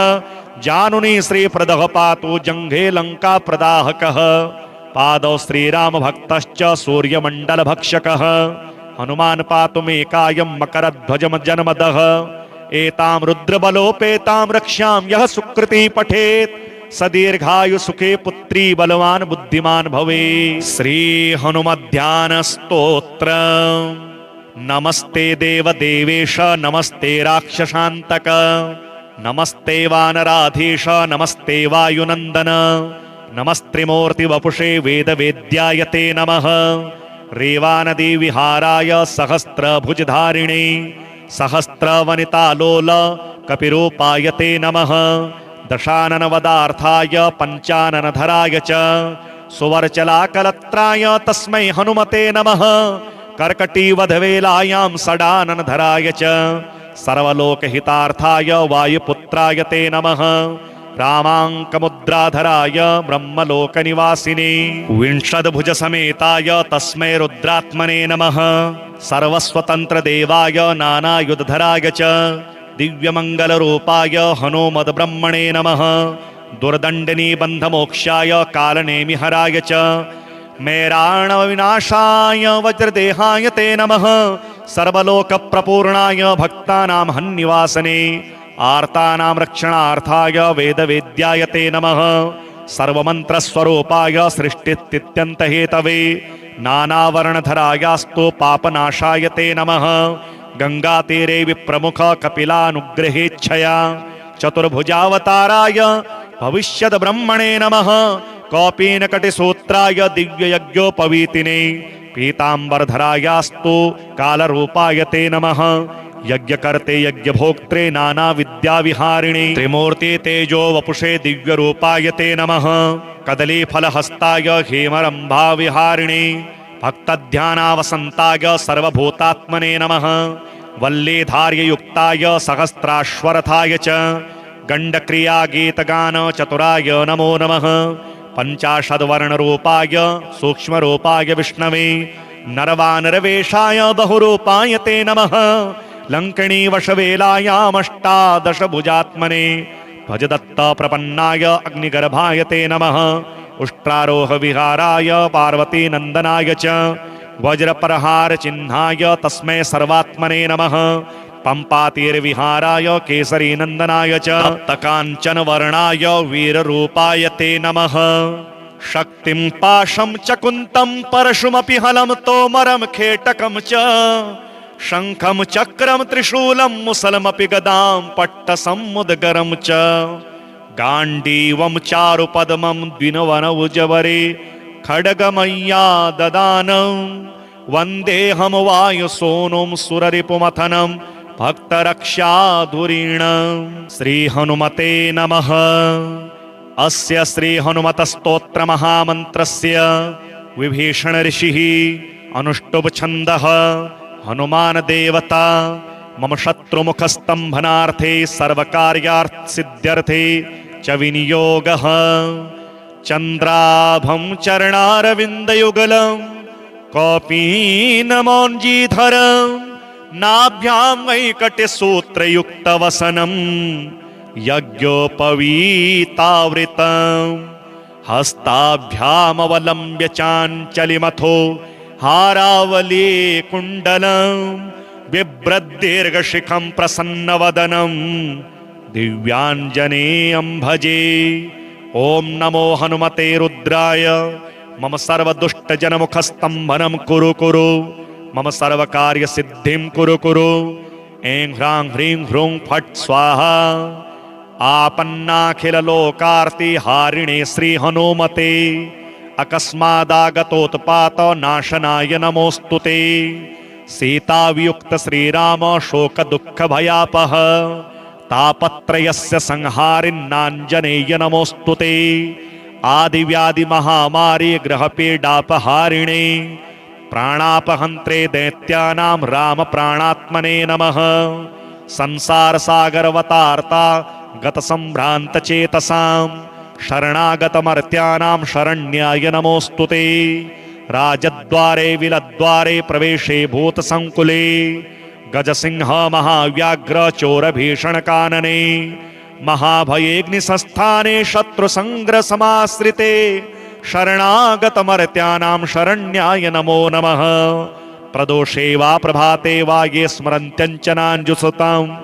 जानुनी श्रीप्रदः पातो जङ्घे लङ्काप्रदाहकः पादौ श्रीरामभक्तश्च सूर्यमण्डलभक्षकः हनुमान् पातु मे कायं मकरध्वजमजनमदः एतां रुद्रबलोपेतां रक्ष्यां यः सुकृती पठेत् स दीर्घायु सुखे पुत्री बलवान् बुद्धिमान् भवेत्। श्री हनुमध्यान स्तोत्र। नमस्ते देव देवेश नमस्ते राक्षसान्तक नमस्ते वानराधीश नमस्ते वायुनन्दन नमस्त्रिमूर्ति वपुषे वेद वेद्याय ते नमः रेवानदी विहाराय सहस्त्रभुजधारिणे सहस्रवनितालोल कपिरूपाय ते नमः दशाननवदार्थाय पंचाननधराय च सुवर्चलाकलत्राय तस्मै हनुमते नमः कर्कटीवधवेलायां षडाननधराय च सर्वलोकहितार्थाय वायुपुत्राय ते नमः रामाङ्कमुद्राधराय ब्रह्मलोकनिवासिने विंशद्भुजसमेताय तस्मै रुद्रात्मने नमः सर्वस्वतन्त्रदेवाय नानायुधधराय च दिव्यमङ्गलरूपाय हनुमद्ब्रह्मणे नमः दुर्दण्डिनी बन्धमोक्षाय कालनेमिहराय च मेराणविनाशाय वज्रदेहाय ते नमः सर्वलोकप्रपूर्णाय भक्तानां हन्निवासने आर्तानां रक्षणार्थाय वेदवेद्याय ते नमः सर्वमन्त्रस्वरूपाय सृष्टिस्थित्यन्तहेतवे नानावर्णधरायास्तु पापनाशाय ते नमः गंगातीरे विप्रमुख कपिलानुग्रहेच्छया चतुर्भुजावताराय भविष्यद ब्रह्मणे नमः कौपीनकटिसूत्राय दिव्ययज्ञोपवीतिने पीताम्बरधरायास्तु कालरूपाय ते नमः यज्ञकर्ते यज्ञभोक्त्रे नानाविद्याविहारिणे त्रिमूर्ति तेजो वपुषे दिव्यरूपाय ते नमः कदलीफलहस्ताय हेमरम्भाविहारिणे भक्तध्यानावसन्ताय सर्वभूतात्मने नमः वल्लीधार्ययुक्ताय सहस्राश्वरथाय च गण्डक्रियागीतगान चतुराय नमो नमः पंचाशद्वर्णरूपाय सूक्ष्मरूपाय विष्णवे नरवानरवेशाय बहुरूपाय ते नमः लङ्किणीवशवेलायामष्टादशभुजात्मने भजदत्तप्रपन्नाय अग्निगर्भाय ते नमः उष्ट्रारोहविहाराय पार्वतीनन्दनाय च वज्रप्रहारचिह्नाय तस्मै सर्वात्मने नमः पंपातीरविहाराय केसरीनन्दनाय च तप्तकाञ्चनवर्णाय वीररूपाय ते नमः शक्तिं पाशं च कुन्तं परशुमपि हलं तोमरं खेटकं च शङ्खं चक्रं त्रिशूलं मुसलमपि गदां पट्टसमुद्गरं च गाण्डीवं चारुपद्मं द्विनवनौजवरे खड्गमय्या ददानं वन्देऽहं वायुसूनुं सुररिपुमथनं भक्तरक्षाधुरीणं। श्रीहनुमते नमः। अस्य श्रीहनुमतस्तोत्रमहामन्त्रस्य विभीषण ऋषिः अनुष्टुप् हनुमान देवता मम शत्रुमुखस्तंभनार्थे सर्वकार्यार्थसिद्ध्यर्थे च विनियोगः चन्द्राभं चरणारविन्दयुगलं कौपीनमौञ्जीधरं नाभ्यां वैकट्यसूत्रयुक्तवसनं यज्ञोपवीतावृतं हस्ताभ्यामवलम्ब्य चाञ्चलिमथो हारावली कुण्डलं बिभ्रद्दीर्घशिखं प्रसन्नवदनं दिव्याञ्जनेयं भजे। ॐ नमो हनुमते रुद्राय मम सर्वदुष्टजनमुखस्तम्भनं कुरु कुरु मम सर्वकार्यसिद्धिं कुरु कुरु। ऐं ह्रां ह्रीं ह्रूं फट् स्वाहा। आपन्नाखिललोकार्तिहारिणे श्रीहनुमते अकस्मादागतोत्पात नाशनाय नमोऽस्तु ते। सीतावियुक्त श्रीराम शोकदुःखभयापः तापत्रयस्य संहारिन्नाञ्जनेय नमोऽस्तु ते। आदिव्याधिमहामारी ग्रहपीडापहारिणे प्राणापहन्त्रे दैत्यानां रामप्राणात्मने नमः। संसारसागरवतार्ता गतसम्भ्रान्तचेतसां शरणागतमर्त्यानां शरण्याय नमोऽस्तु ते। राजद्वारे विलद्वारे प्रवेशे भूतसङ्कुले गजसिंह महाव्याघ्र चोरभीषणकानने महाभयेऽग्निसंस्थाने शत्रुसङ्ग्रसमाश्रिते शरणागतमर्त्यानां शरण्याय नमो नमः। प्रदोषे वा प्रभाते वा ये स्मरन्त्यञ्चनाञ्जुसुताम्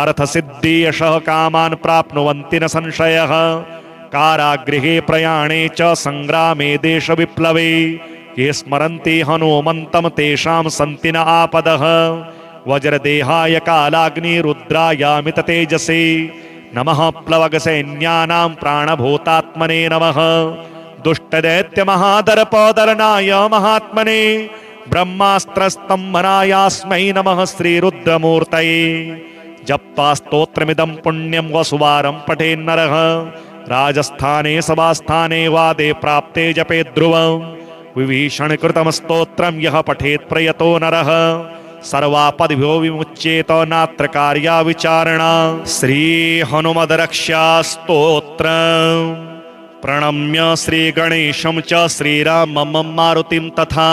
अर्थसिद्धि यशः कामान् प्राप्नुवन्ति न संशयः। कारागृहे प्रयाणे च संग्रामे देशविप्लवे ये स्मरन्ति हनुमन्तं तेषां सन्ति न आपदः। वज्रदेहाय कालाग्निरुद्रायामिततेजसे नमः। प्लवगसैन्यानां प्राणभूतात्मने नमः। दुष्टदैत्यमहादर्पदलनाय महात्मने ब्रह्मास्त्रस्तम्भनायास्मै नमः श्रीरुद्रमूर्तये। जप्त्वा स्तोत्रमिदं पुण्यं वसुवारं पठेन्नरः राजस्थाने सभास्थाने वादे प्राप्ते जपे ध्रुवं विभीषणकृतं स्तोत्रं यः पठेत् प्रयतो नरः सर्वापद्भ्यो विमुच्येत नात्र कार्या विचारणा। श्रीहनुमद्रक्षा स्तोत्रम्। प्रणम्य श्रीगणेशं च श्रीरामं मारुतिं तथा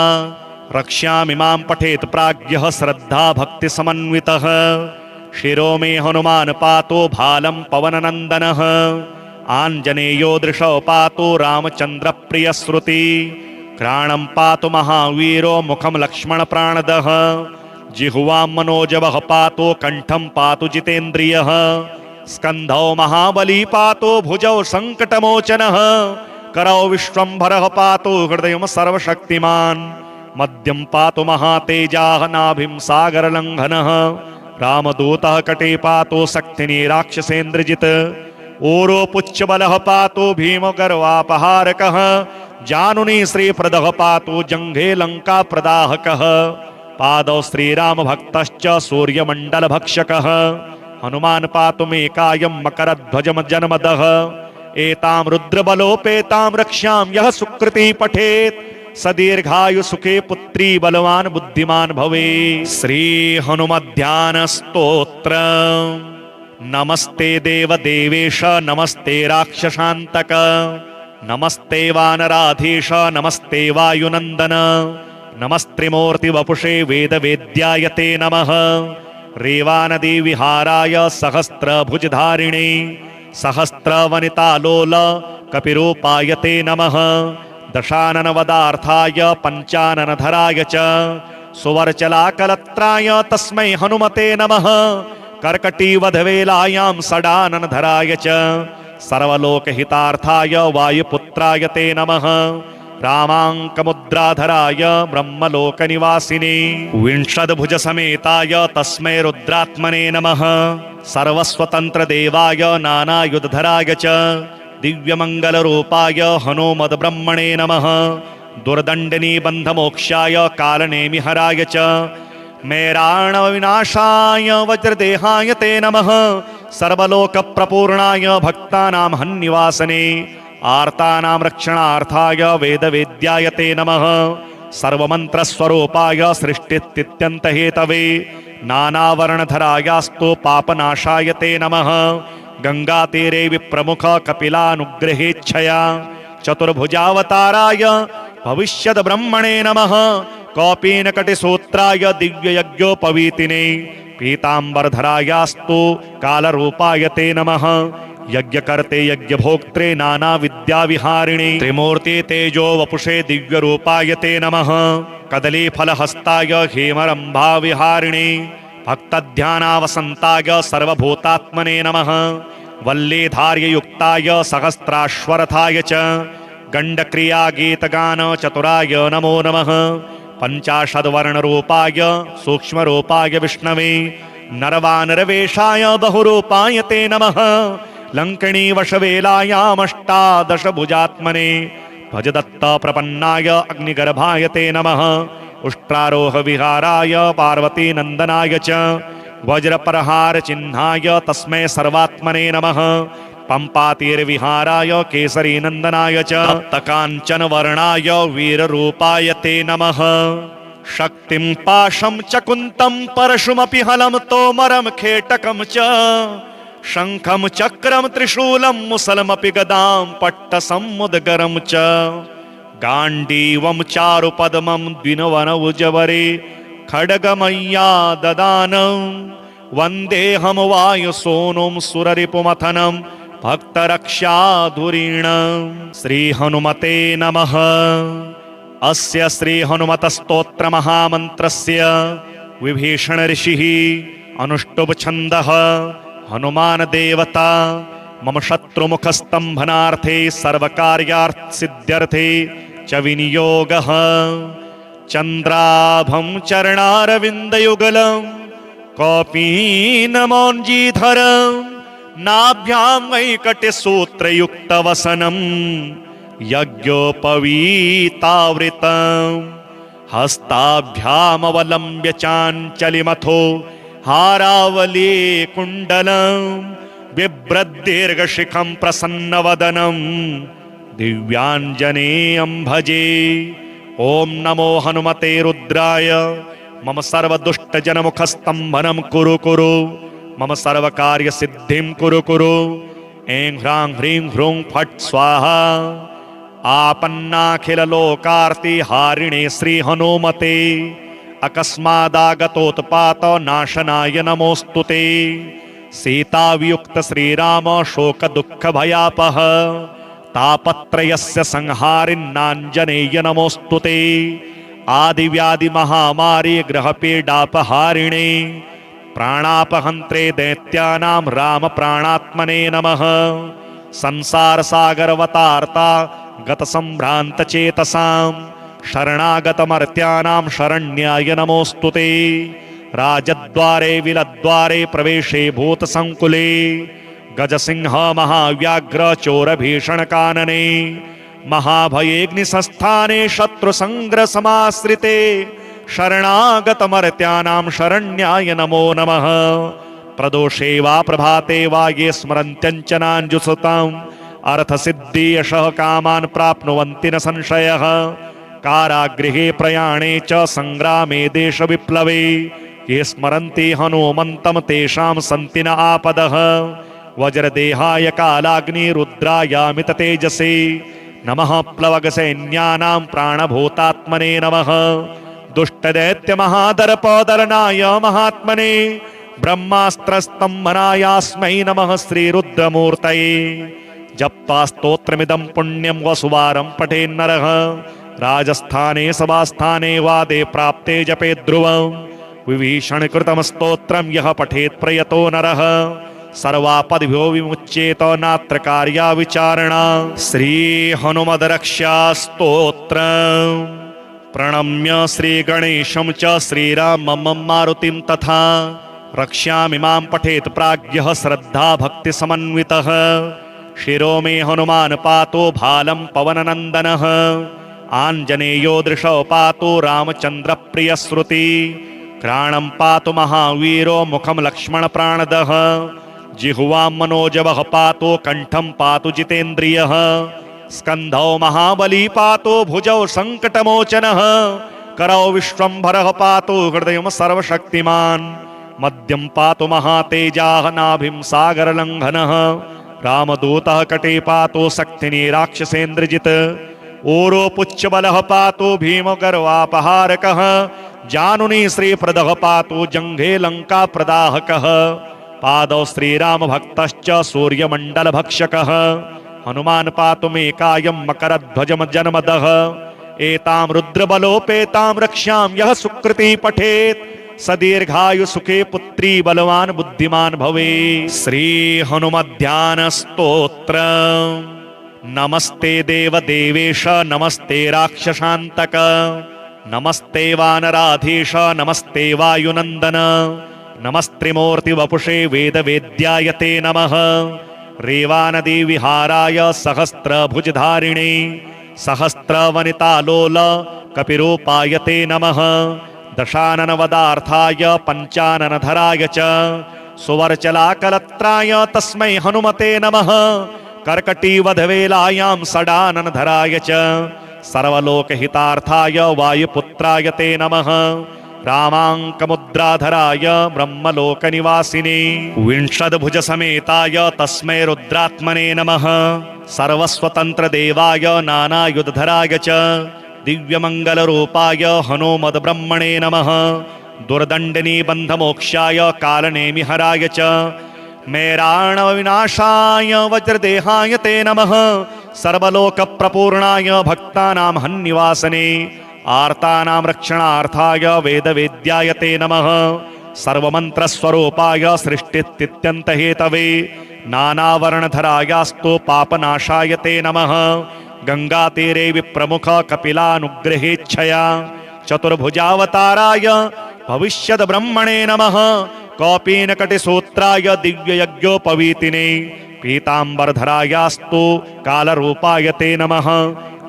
रक्ष्यामिमां पठेत् प्राज्ञः श्रद्धा भक्तिसमन्वितः। शिरो मे हनुमान् पातो भालं पवननन्दनः आञ्जनेयो दृशौ पातो रामचन्द्रप्रियश्रुति। घ्राणं पातु महावीरो मुखं लक्ष्मणप्राणदः जिह्वां मनोजवः पातो कण्ठं पातु जितेन्द्रियः। स्कन्धौ महाबली पातो भुजौ सङ्कटमोचनः करौ विश्वम्भरः पातो हृदयं सर्वशक्तिमान्। मध्यं पातु महातेजाः नाभिं सागरलङ्घनः रामदूतः कटे पातो शक्तिनी राक्षसेन्द्रजित्। ओरो पुच्छबलः पातो भीमगर्वापहारकः जानुनी श्रीप्रदः पातो जङ्घे लङ्काप्रदाहकः। पादौ श्रीरामभक्तश्च सूर्यमण्डलभक्षकः हनुमान् पातु मे कायं मकरध्वजमजन्मदः। एतां रुद्रबलोपेतां रक्ष्यां यः सुकृती पठेत् स दीर्घायु सुखे पुत्री बलवान् बुद्धिमान् भवेत्। श्री हनुमध्यान स्तोत्र। नमस्ते देवदेवेश नमस्ते राक्षसान्तक नमस्ते वानराधीश नमस्ते वायुनन्दन नमस्त्रिमूर्तिवपुषे वेदवेद्यायते नमः। रेवानदी विहाराय सहस्रभुजधारिणे सहस्रवनितालोल कपिरूपायते नमः। दशाननवदार्थाय पञ्चाननधराय च सुवर्चलाकलत्राय तस्मै हनुमते नमः। कर्कटीवधवेलायां षडाननधराय च सर्वलोकहितार्थाय वायुपुत्राय ते नमः। रामाङ्कमुद्राधराय ब्रह्मलोकनिवासिने विंशद्भुजसमेताय तस्मै रुद्रात्मने नमः। सर्वस्वतन्त्रदेवाय नानायुधधराय च दिव्यमङ्गलरूपाय हनुमद्ब्रह्मणे नमः। दुर्दण्डिनी बन्धमोक्षाय कालनेमिहराय च मेराणविनाशाय वज्रदेहाय ते नमः। सर्वलोकप्रपूर्णाय भक्तानां हन्निवासने आर्तानां रक्षणार्थाय वेदवेद्याय ते नमः। सर्वमन्त्रस्वरूपाय सृष्टिस्थित्यन्तहेतवे नानावर्णधरायास्तु पापनाशाय ते नमः। गंगातीरे विप्रमुख कपिलानुग्रहेच्छया चतुर्भुजावताराय भविष्यद् ब्रह्मणे नमः। कौपीनकटिसूत्राय दिव्ययज्ञोपवीतिने पीताम्बरधरायास्तु कालरूपाय ते नमः। यज्ञकर्ते यज्ञभोक्त्रे नाना विद्या विहारिणे त्रिमूर्ति तेजो वपुषे दिव्य रूपाय ते नमः कदलीफलहस्ताय हेमरंभा विहारिणे भक्तध्यानावसन्ताय सर्वभूतात्मने नमः वल्लीधार्ययुक्ताय सहस्राश्वरथाय च गण्डक्रिया गीतगान चतुराय नमो नमः पंचाशद्वर्णरूपाय सूक्ष्मरूपाय विष्णवे नरवानरवेशाय बहुरूपाय ते नमः लंकणी वशवेलायामष्टादशभुजात्मने भजदत्त प्रपन्नाय अग्निगर्भाय ते नमः उष्ट्रारोह विहाराय पार्वती नंदनाय च वज्रप्रहार चिह्नाय तस्मै सर्वात्मने नमः पंपातीर्विहाराय केसरी नंदनाय च तप्तकाञ्चन वर्णाय वीररूपाय ते नमः शक्तिं पाशं च कुन्तं परशुमपि हलं तोमरं खेटकं च शङ्खं चक्रं त्रिशूलं मुसलमपि गदां पट्टसमुद्गरं च गाण्डीवं चारुपद्मं द्विनवनौजवरे खड्गमय्या ददानं वन्देऽहं वायुसूनुं सुररिपुमथनं भक्तरक्षाधुरीणं श्रीहनुमते नमः। अस्य श्रीहनुमतस्तोत्रमहामन्त्रस्य विभीषण ऋषिः अनुष्टुभ छन्दः हनुमान देवता मम शत्रुमुखस्तम्भनार्थे सर्वकार्यार्थसिद्ध्यर्थे च विनियोगः चन्द्राभं चरणारविन्दयुगलं कौपीनमौञ्जीधरं नाभ्यां वैकटिसूत्रयुक्तवसनं यज्ञोपवीतावृतं हस्ताभ्यामवलम्ब्य चाञ्चलिमथो हारावली कुण्डलं बिभ्रद्दीर्घशिखं प्रसन्नवदनं दिव्याञ्जनेयं भजे। ॐ नमो हनुमते रुद्राय मम सर्वदुष्टजनमुखस्तम्भनं कुरु कुरु मम सर्वकार्यसिद्धिं कुरु कुरु ऐं ह्रां ह्रीं ह्रूं फट् स्वाहा। आपन्नाखिललोकार्तिहारिणे श्रीहनुमते अकस्मादागतोत्पात नाशनाय नमोऽस्तु ते। सीतावियुक्त श्रीराम शोक दुःख भयापः तापत्रयस्य संहारिन्नाञ्जनेय नमोऽस्तु ते। आदिव्याधि महामारी ग्रहपीडापहारिणे प्राणापहन्त्रे दैत्यानां राम प्राणात्मने नमः। संसारसागरवतार्ता गतसम्भ्रान्तचेतसां शरणागतमर्त्यानां शरण्याय नमोऽस्तु ते। राजद्वारे विलद्वारे प्रवेशे भूतसङ्कुले गजसिंह महाव्याघ्र चोरभीषणकानने महाभयेऽग्निसंस्थाने शत्रुसङ्ग्रसमाश्रिते शरणागतमर्त्यानां शरण्याय नमो नमः। प्रदोषे वा प्रभाते वा ये स्मरन्त्यञ्चनाञ्जुसुताम् अर्थसिद्धि यशः कामान् प्राप्नुवन्ति न संशयः। कारागृहे प्रयाणे च संग्रामे देशविप्लवे ये स्मरन्ति हनुमन्तं तेषां सन्ति न आपदः। वज्रदेहाय कालाग्निरुद्रायामित तेजसे नमः प्लवगसैन्यानां प्राणभूतात्मने नमः। दुष्टदैत्यमहादर्पदलनाय महात्मने ब्रह्मास्त्रस्तम्भनायास्मै नमः श्रीरुद्रमूर्तये। जप्त्वा स्तोत्रमिदं पुण्यं वसुवारं पठेन्नरः राजस्थाने सभास्थाने वादे प्राप्ते जपे ध्रुवं विभीषणकृतं स्तोत्रं यः पठेत् प्रयतो नरः सर्वापद्भ्यो विमुच्येत नात्र कार्या विचारणा। श्रीहनुमद्रक्षा स्तोत्रम् प्रणम्य श्रीगणेशं च श्रीरामं मारुतिं तथा रक्ष्यामिमां पठेत् प्राज्ञः श्रद्धा भक्तिसमन्वितः। शिरो मे हनुमान् पातु भालं पवननन्दनः आञ्जनेयो दृशौ पातु रामचन्द्रप्रियश्रुति घ्राणं पातु महावीरो मुखं लक्ष्मणप्राणदः जिह्वां मनोजवः पातु कण्ठं पातु जितेन्द्रियः स्कन्धौ महाबली पातु भुजौ सङ्कटमोचनः करौ विश्वम्भरः पातु हृदयं सर्वशक्तिमान् मध्यं पातु महातेजाः नाभिं सागरलङ्घनः रामदूतः कटे पातु शक्तिनी राक्षसेन्द्रजित् ओरो पुच्छबलः पातु भीमगर्वापहारकः जानुनी श्रीप्रदः पातु जङ्घे लङ्काप्रदाहकः पादौ श्रीरामभक्तश्च सूर्यमण्डलभक्षकः हनुमान् पातु मे कायं मकरध्वजमजन्मदः एतां रुद्रबलोपेतां रक्ष्यां यः सुकृतिः पठेत् स दीर्घायु सुखे पुत्री बलवान बुद्धिमान भवे। श्री हनुमध्यान स्तोत्र। नमस्ते देव देवेश नमस्ते राक्षसान्तक नमस्ते वानराधीश नमस्ते वायुनंदन नमस्त्रिमूर्ति वपुषे वेद वेद्याय ते नमः। रेवानदी विहाराय सहस्त्रभुजधारिणे सहस्रवनितालोल कपिरूपाय ते नमः। दशाननवदार्थाय पंचाननधराय च सुवर्चलाकलत्राय तस्मै हनुमते नमः। कर्कटीवधवेलायां षडाननधराय च सर्वलोकहितार्थाय वायुपुत्राय ते नमः। रामाङ्कमुद्राधराय ब्रह्मलोकनिवासिने विंशद्भुजसमेताय तस्मै रुद्रात्मने नमः। सर्वस्वतन्त्रदेवाय नानायुधधराय च दिव्यमङ्गलरूपाय हनुमद्ब्रह्मणे नमः। दुर्दण्डिनी बन्धमोक्षाय कालनेमिहराय च मेराणविनाशाय वज्रदेहाय ते नमः। सर्वलोकप्रपूर्णाय भक्तानां हन्निवासने आर्तानां रक्षणार्थाय वेदवेद्याय ते नमः। सर्वमन्त्रस्वरूपाय सृष्टिस्थित्यन्तहेतवे नानावर्णधरायास्तु पापनाशाय ते नमः। गंगातीरे विप्रमुख कपिलानुग्रहेच्छया चतुर्भुजावताराय भविष्यद ब्रह्मणे नमः। कौपीनकटिसूत्राय दिव्ययज्ञोपवीतिने पीताम्बरधरायास्तु कालरूपाय ते नमः।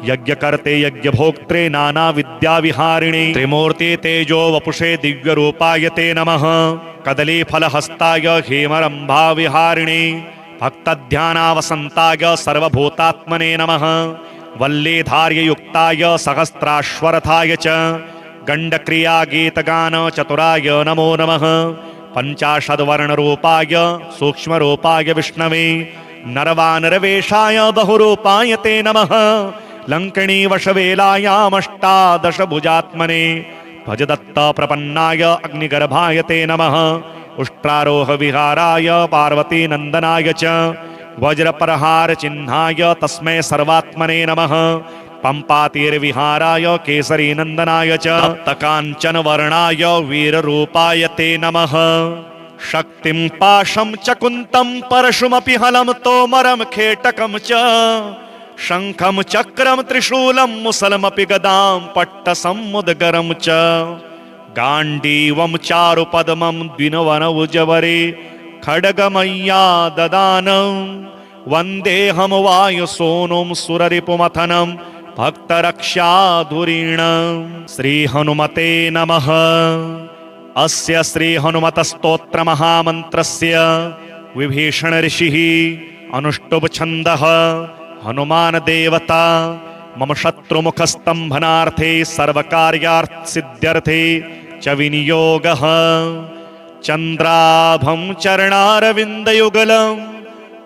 यज्ञकर्ते यज्ञभोक्त्रे नानाविद्याविहारिणे त्रिमूर्ति तेजो वपुषे दिव्यरूपाय ते नमः। कदलीफलहस्ताय हेमरम्भाविहारिणे भक्तध्यानावसन्ताय सर्वभूतात्मने नमः। वल्लीधार्ययुक्ताय सहस्राश्वरथाय च गण्डक्रियागीतगान चतुराय नमो नमः। पंचाशद्वर्णरूपाय सूक्ष्मरूपाय विष्णवे नरवानरवेशाय बहुरूपाय ते नमः। लङ्किणी वशवेलायामष्टादशभुजात्मने भजदत्तप्रपन्नाय अग्निगर्भाय ते नमः। उष्ट्रारोह विहाराय पार्वती नंदनाय च वज्रप्रहार चिह्नाय तस्मै सर्वात्मने नमः। पंपातीर्विहाराय केसरी नंदनाय च तप्तकाञ्चन वर्णाय वीररूपाय ते नमः। शक्तिं पाशं च कुन्तं परशुमपि हलं तोमरं खेटकं च शङ्खं चक्रं त्रिशूलं मुसलमपि गदां पट्टसमुद्गरं च गाण्डीवं चारुपद्मं द्विनवनौजवरे खड्गमय्या ददानं वन्देऽहं वायुसूनुं सुररिपुमथनं भक्तरक्षाधुरीणं। श्रीहनुमते नमः। अस्य श्रीहनुमतस्तोत्रमहामन्त्रस्य विभीषण ऋषिः अनुष्टुप् छन्दः हनुमान देवता मम शत्रुमुखस्तम्भनार्थे सर्वकार्यार्थसिद्ध्यर्थे च विनियोगः। चन्द्राभं चरणारविन्दयुगलं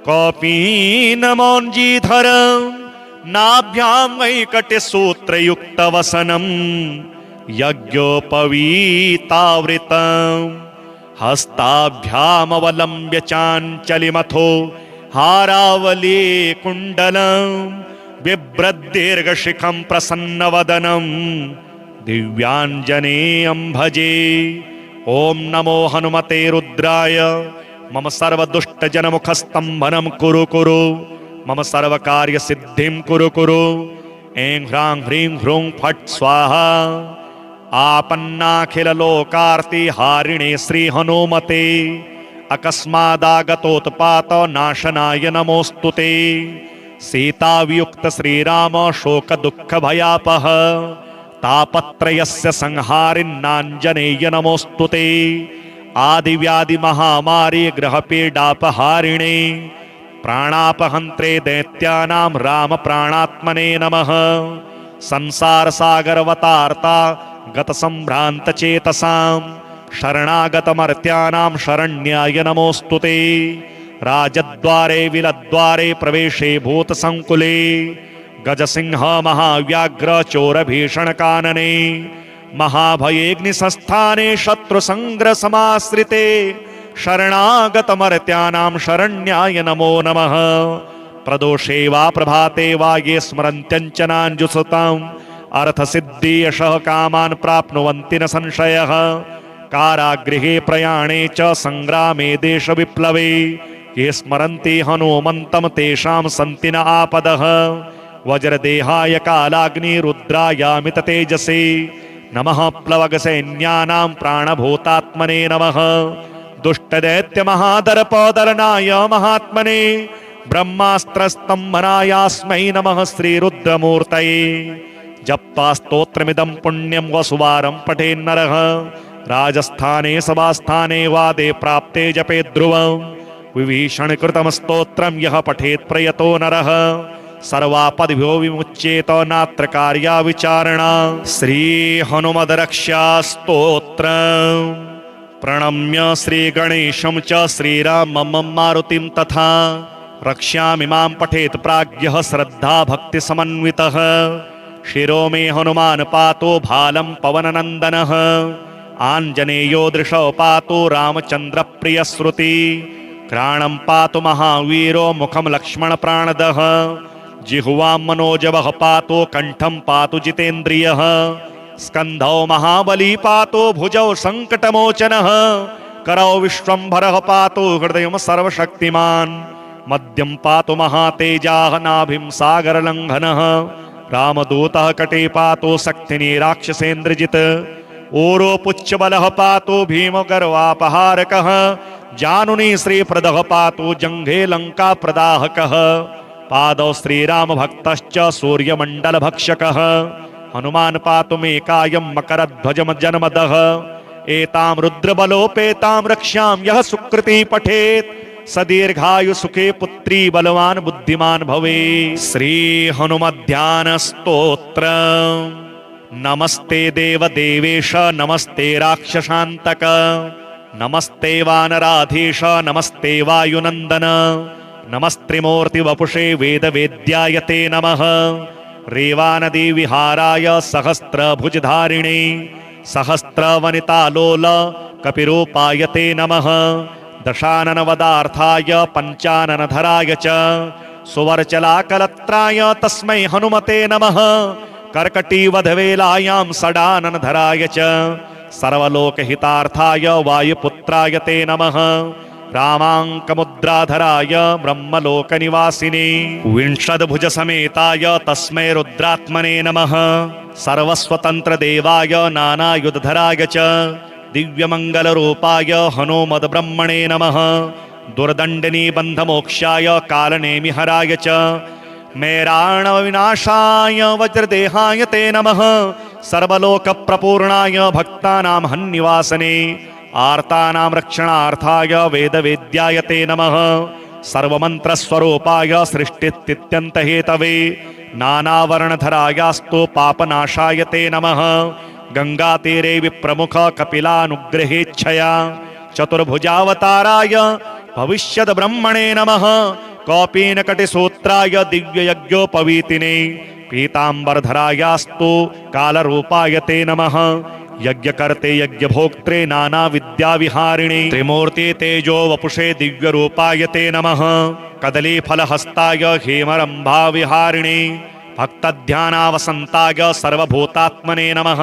कौपीनमौञ्जीधरं नाभ्यां वैकट्यसूत्रयुक्तवसनं यज्ञोपवीतावृतं हस्ताभ्यामवलम्ब्य चाञ्चलिमथो हारावली कुण्डलं बिभ्रद्दीर्घशिखं प्रसन्नवदनं दिव्याञ्जनेयं भजे। ओम नमो हनुमते रुद्राय मम सर्वदुष्टजनमुखस्तम्भनं कुरु कुरु मम सर्वकार्यसिद्धिं कुरु कुरु। ऐं ह्रां ह्रीं ह्रूं फट् स्वाहा। आपन्नाखिललोकार्तिहारिणे श्रीहनुमते अकस्मादागतोत्पात नाशनाय नमोऽस्तुते। सीतावियुक्त श्रीराम शोकदुःखभयापः तापत्रयस्य संहारिन्नाञ्जनेय नमोऽस्तुते। आदिव्याधिमहामारी ग्रहपीडापहारिणे प्राणापहन्त्रे दैत्यानां रामप्राणात्मने नमः। संसारसागरवतार्ता गतसम्भ्रान्तचेतसां शरणागतमर्त्यानां शरण्याय नमोऽस्तुते। राजद्वारे विलद्वारे प्रवेशे भूतसङ्कुले गजसिंह महाव्याघ्र चोरभीषणकानने महाभयेऽग्निसंस्थाने शत्रुसङ्ग्रसमाश्रिते शरणागतमर्त्यानां शरण्याय नमो नमः। प्रदोषे वा प्रभाते वा ये स्मरन्त्यञ्चनाञ्जुसुताम् अर्थसिद्धि यशः कामान् प्राप्नुवन्ति न संशयः। कारागृहे प्रयाणे च संग्रामे देशविप्लवे ये स्मरन्ति हनुमन्तं तेषां सन्ति न आपदः। वज्रदेहाय कालाग्निरुद्रायामित तेजसे नमः। प्लवगसैन्यानां प्राणभूतात्मने नमः। दुष्टदैत्यमहादर्पदलनाय महात्मने ब्रह्मास्त्रस्तम्भनायास्मै नमः श्रीरुद्रमूर्तये। जप्त्वा स्तोत्रमिदं पुण्यं वसुवारं पठेन्नरः राजस्थाने सभास्थाने वादे प्राप्ते जपे ध्रुवम् विभीषणकृतं स्तोत्रं यः पठेत् प्रयतो नरः सर्वापद्भ्यो विमुच्येत नात्र कार्या विचारणा। श्री हनुमद्रक्षा स्तोत्रम्। प्रणम्य श्रीगणेशं च श्रीरामं मारुतिं तथा रक्ष्यामिमां पठेत् प्राज्ञः श्रद्धा भक्तिसमन्वितः। शिरो मे हनुमान् पातो भालं पवननन्दनः आञ्जनेयो दृशौ पातो रामचन्द्रप्रियश्रुति घ्राणं पातु महावीरो मुखं लक्ष्मणप्राणदः जिह्वां मनोजवः पातो कण्ठं पातु जितेन्द्रियः स्कन्धौ महाबली पातो भुजौ सङ्कटमोचनः करौ विश्वम्भरः पातो हृदयं सर्वशक्तिमान् मध्यं पातु महातेजाः नाभिं सागरलङ्घनः रामदूतः कटे पातो शक्तिनी राक्षसेन्द्रजित् ओरो पुच्छबलः पातो भीमगर्वापहारकः जानुनी श्रीप्रदः पातो जङ्घे लङ्काप्रदाहकः पादौ श्रीरामभक्तश्च सूर्यमण्डलभक्षकः हनुमान् पातु मे कायं मकरध्वजमजनमदः एतां रुद्रबलोपेतां रक्ष्यां यः सुकृती पठेत् स दीर्घायु सुखे पुत्री बलवान् बुद्धिमान् भवेत्। श्री हनुमध्यान स्तोत्र। नमस्ते देवदेवेश नमस्ते राक्षसान्तक नमस्ते वानराधीश नमस्ते वायुनन्दन नमस्त्रिमूर्तिवपुषे वेदवेद्याय ते नमः। रेवानदी विहाराय सहस्रभुजधारिणे सहस्रवनितालोल कपिरूपाय ते नमः। दशाननवदार्थाय पञ्चाननधराय च सुवर्चलाकलत्राय तस्मै हनुमते नमः। कर्कटीवधवेलायां षडाननधराय च सर्वलोकहितार्थाय वायुपुत्राय ते नमः। रामाङ्कमुद्राधराय ब्रह्मलोकनिवासिने विंशद्भुजसमेताय तस्मै रुद्रात्मने नमः। सर्वस्वतन्त्रदेवाय नानायुधधराय च दिव्यमङ्गलरूपाय हनुमद्ब्रह्मणे नमः। दुर्दण्डिनी बन्धमोक्षाय कालनेमिहराय च मेराणविनाशाय वज्रदेहाय ते नमः। सर्वलोकप्रपूर्णाय भक्तानां हन्निवासने आर्तानां रक्षणार्थाय वेदवेद्याय ते नमः। सर्वमन्त्रस्वरूपाय सृष्टिस्थित्यन्तहेतवे नानावर्णधरायास्तु पापनाशाय ते नमः। गङ्गातीरे विप्रमुख कपिलानुग्रहेच्छया चतुर्भुजावताराय भविष्यद्ब्रह्मणे नमः। कौपीनकटिसूत्राय दिव्ययज्ञोपवीतिने पीताम्बरधरायास्तु कालरूपाय ते नमः। यज्ञकर्ते यज्ञभोक्त्रे नानाविद्याविहारिणे त्रिमूर्ति तेजो वपुषे दिव्यरूपाय ते नमः। कदलीफलहस्ताय हेमरम्भाविहारिणे भक्तध्यानावसन्ताय सर्वभूतात्मने नमः।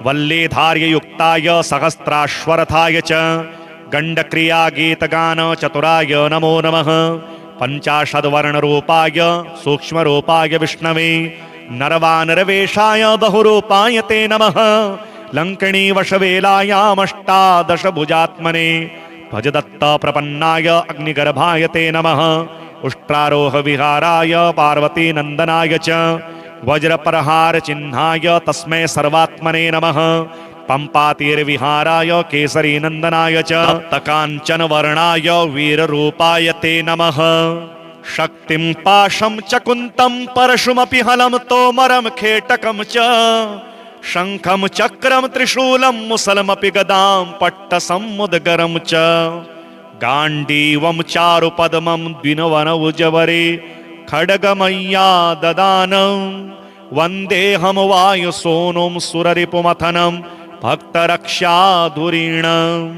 वल्लीधार्ययुक्ताय सहस्राश्वरथाय च गण्डक्रियागीतगानचतुराय नमो नमः। पञ्चाशद्वर्णरूपाय सूक्ष्मरूपाय विष्णवे नरवानरवेशाय बहुरूपाय ते नमः। लङ्किणीवशवेलायामष्टादशभुजात्मने भजदत्तप्रपन्नाय अग्निगर्भाय ते नमः। उष्ट्रारोहविहाराय पार्वतीनन्दनाय च वज्रप्रहारचिह्नाय तस्मै सर्वात्मने नमः। पम्पातीरविहाराय केसरीनन्दनाय च तप्तकाञ्चनवर्णाय वीररूपाय ते नमः। शक्तिं पाशं च कुन्तं परशुमपि हलं तोमरं खेटकं च शङ्खं चक्रं त्रिशूलं मुसलमपि गदां पट्टसमुद्गरं च गाण्डीवं चारुपद्मं द्विनवनौजवरे खड्गमय्या ददानं वन्देऽहं वायुसूनुं सुररिपुमथनं भक्तरक्षाधुरीणम्।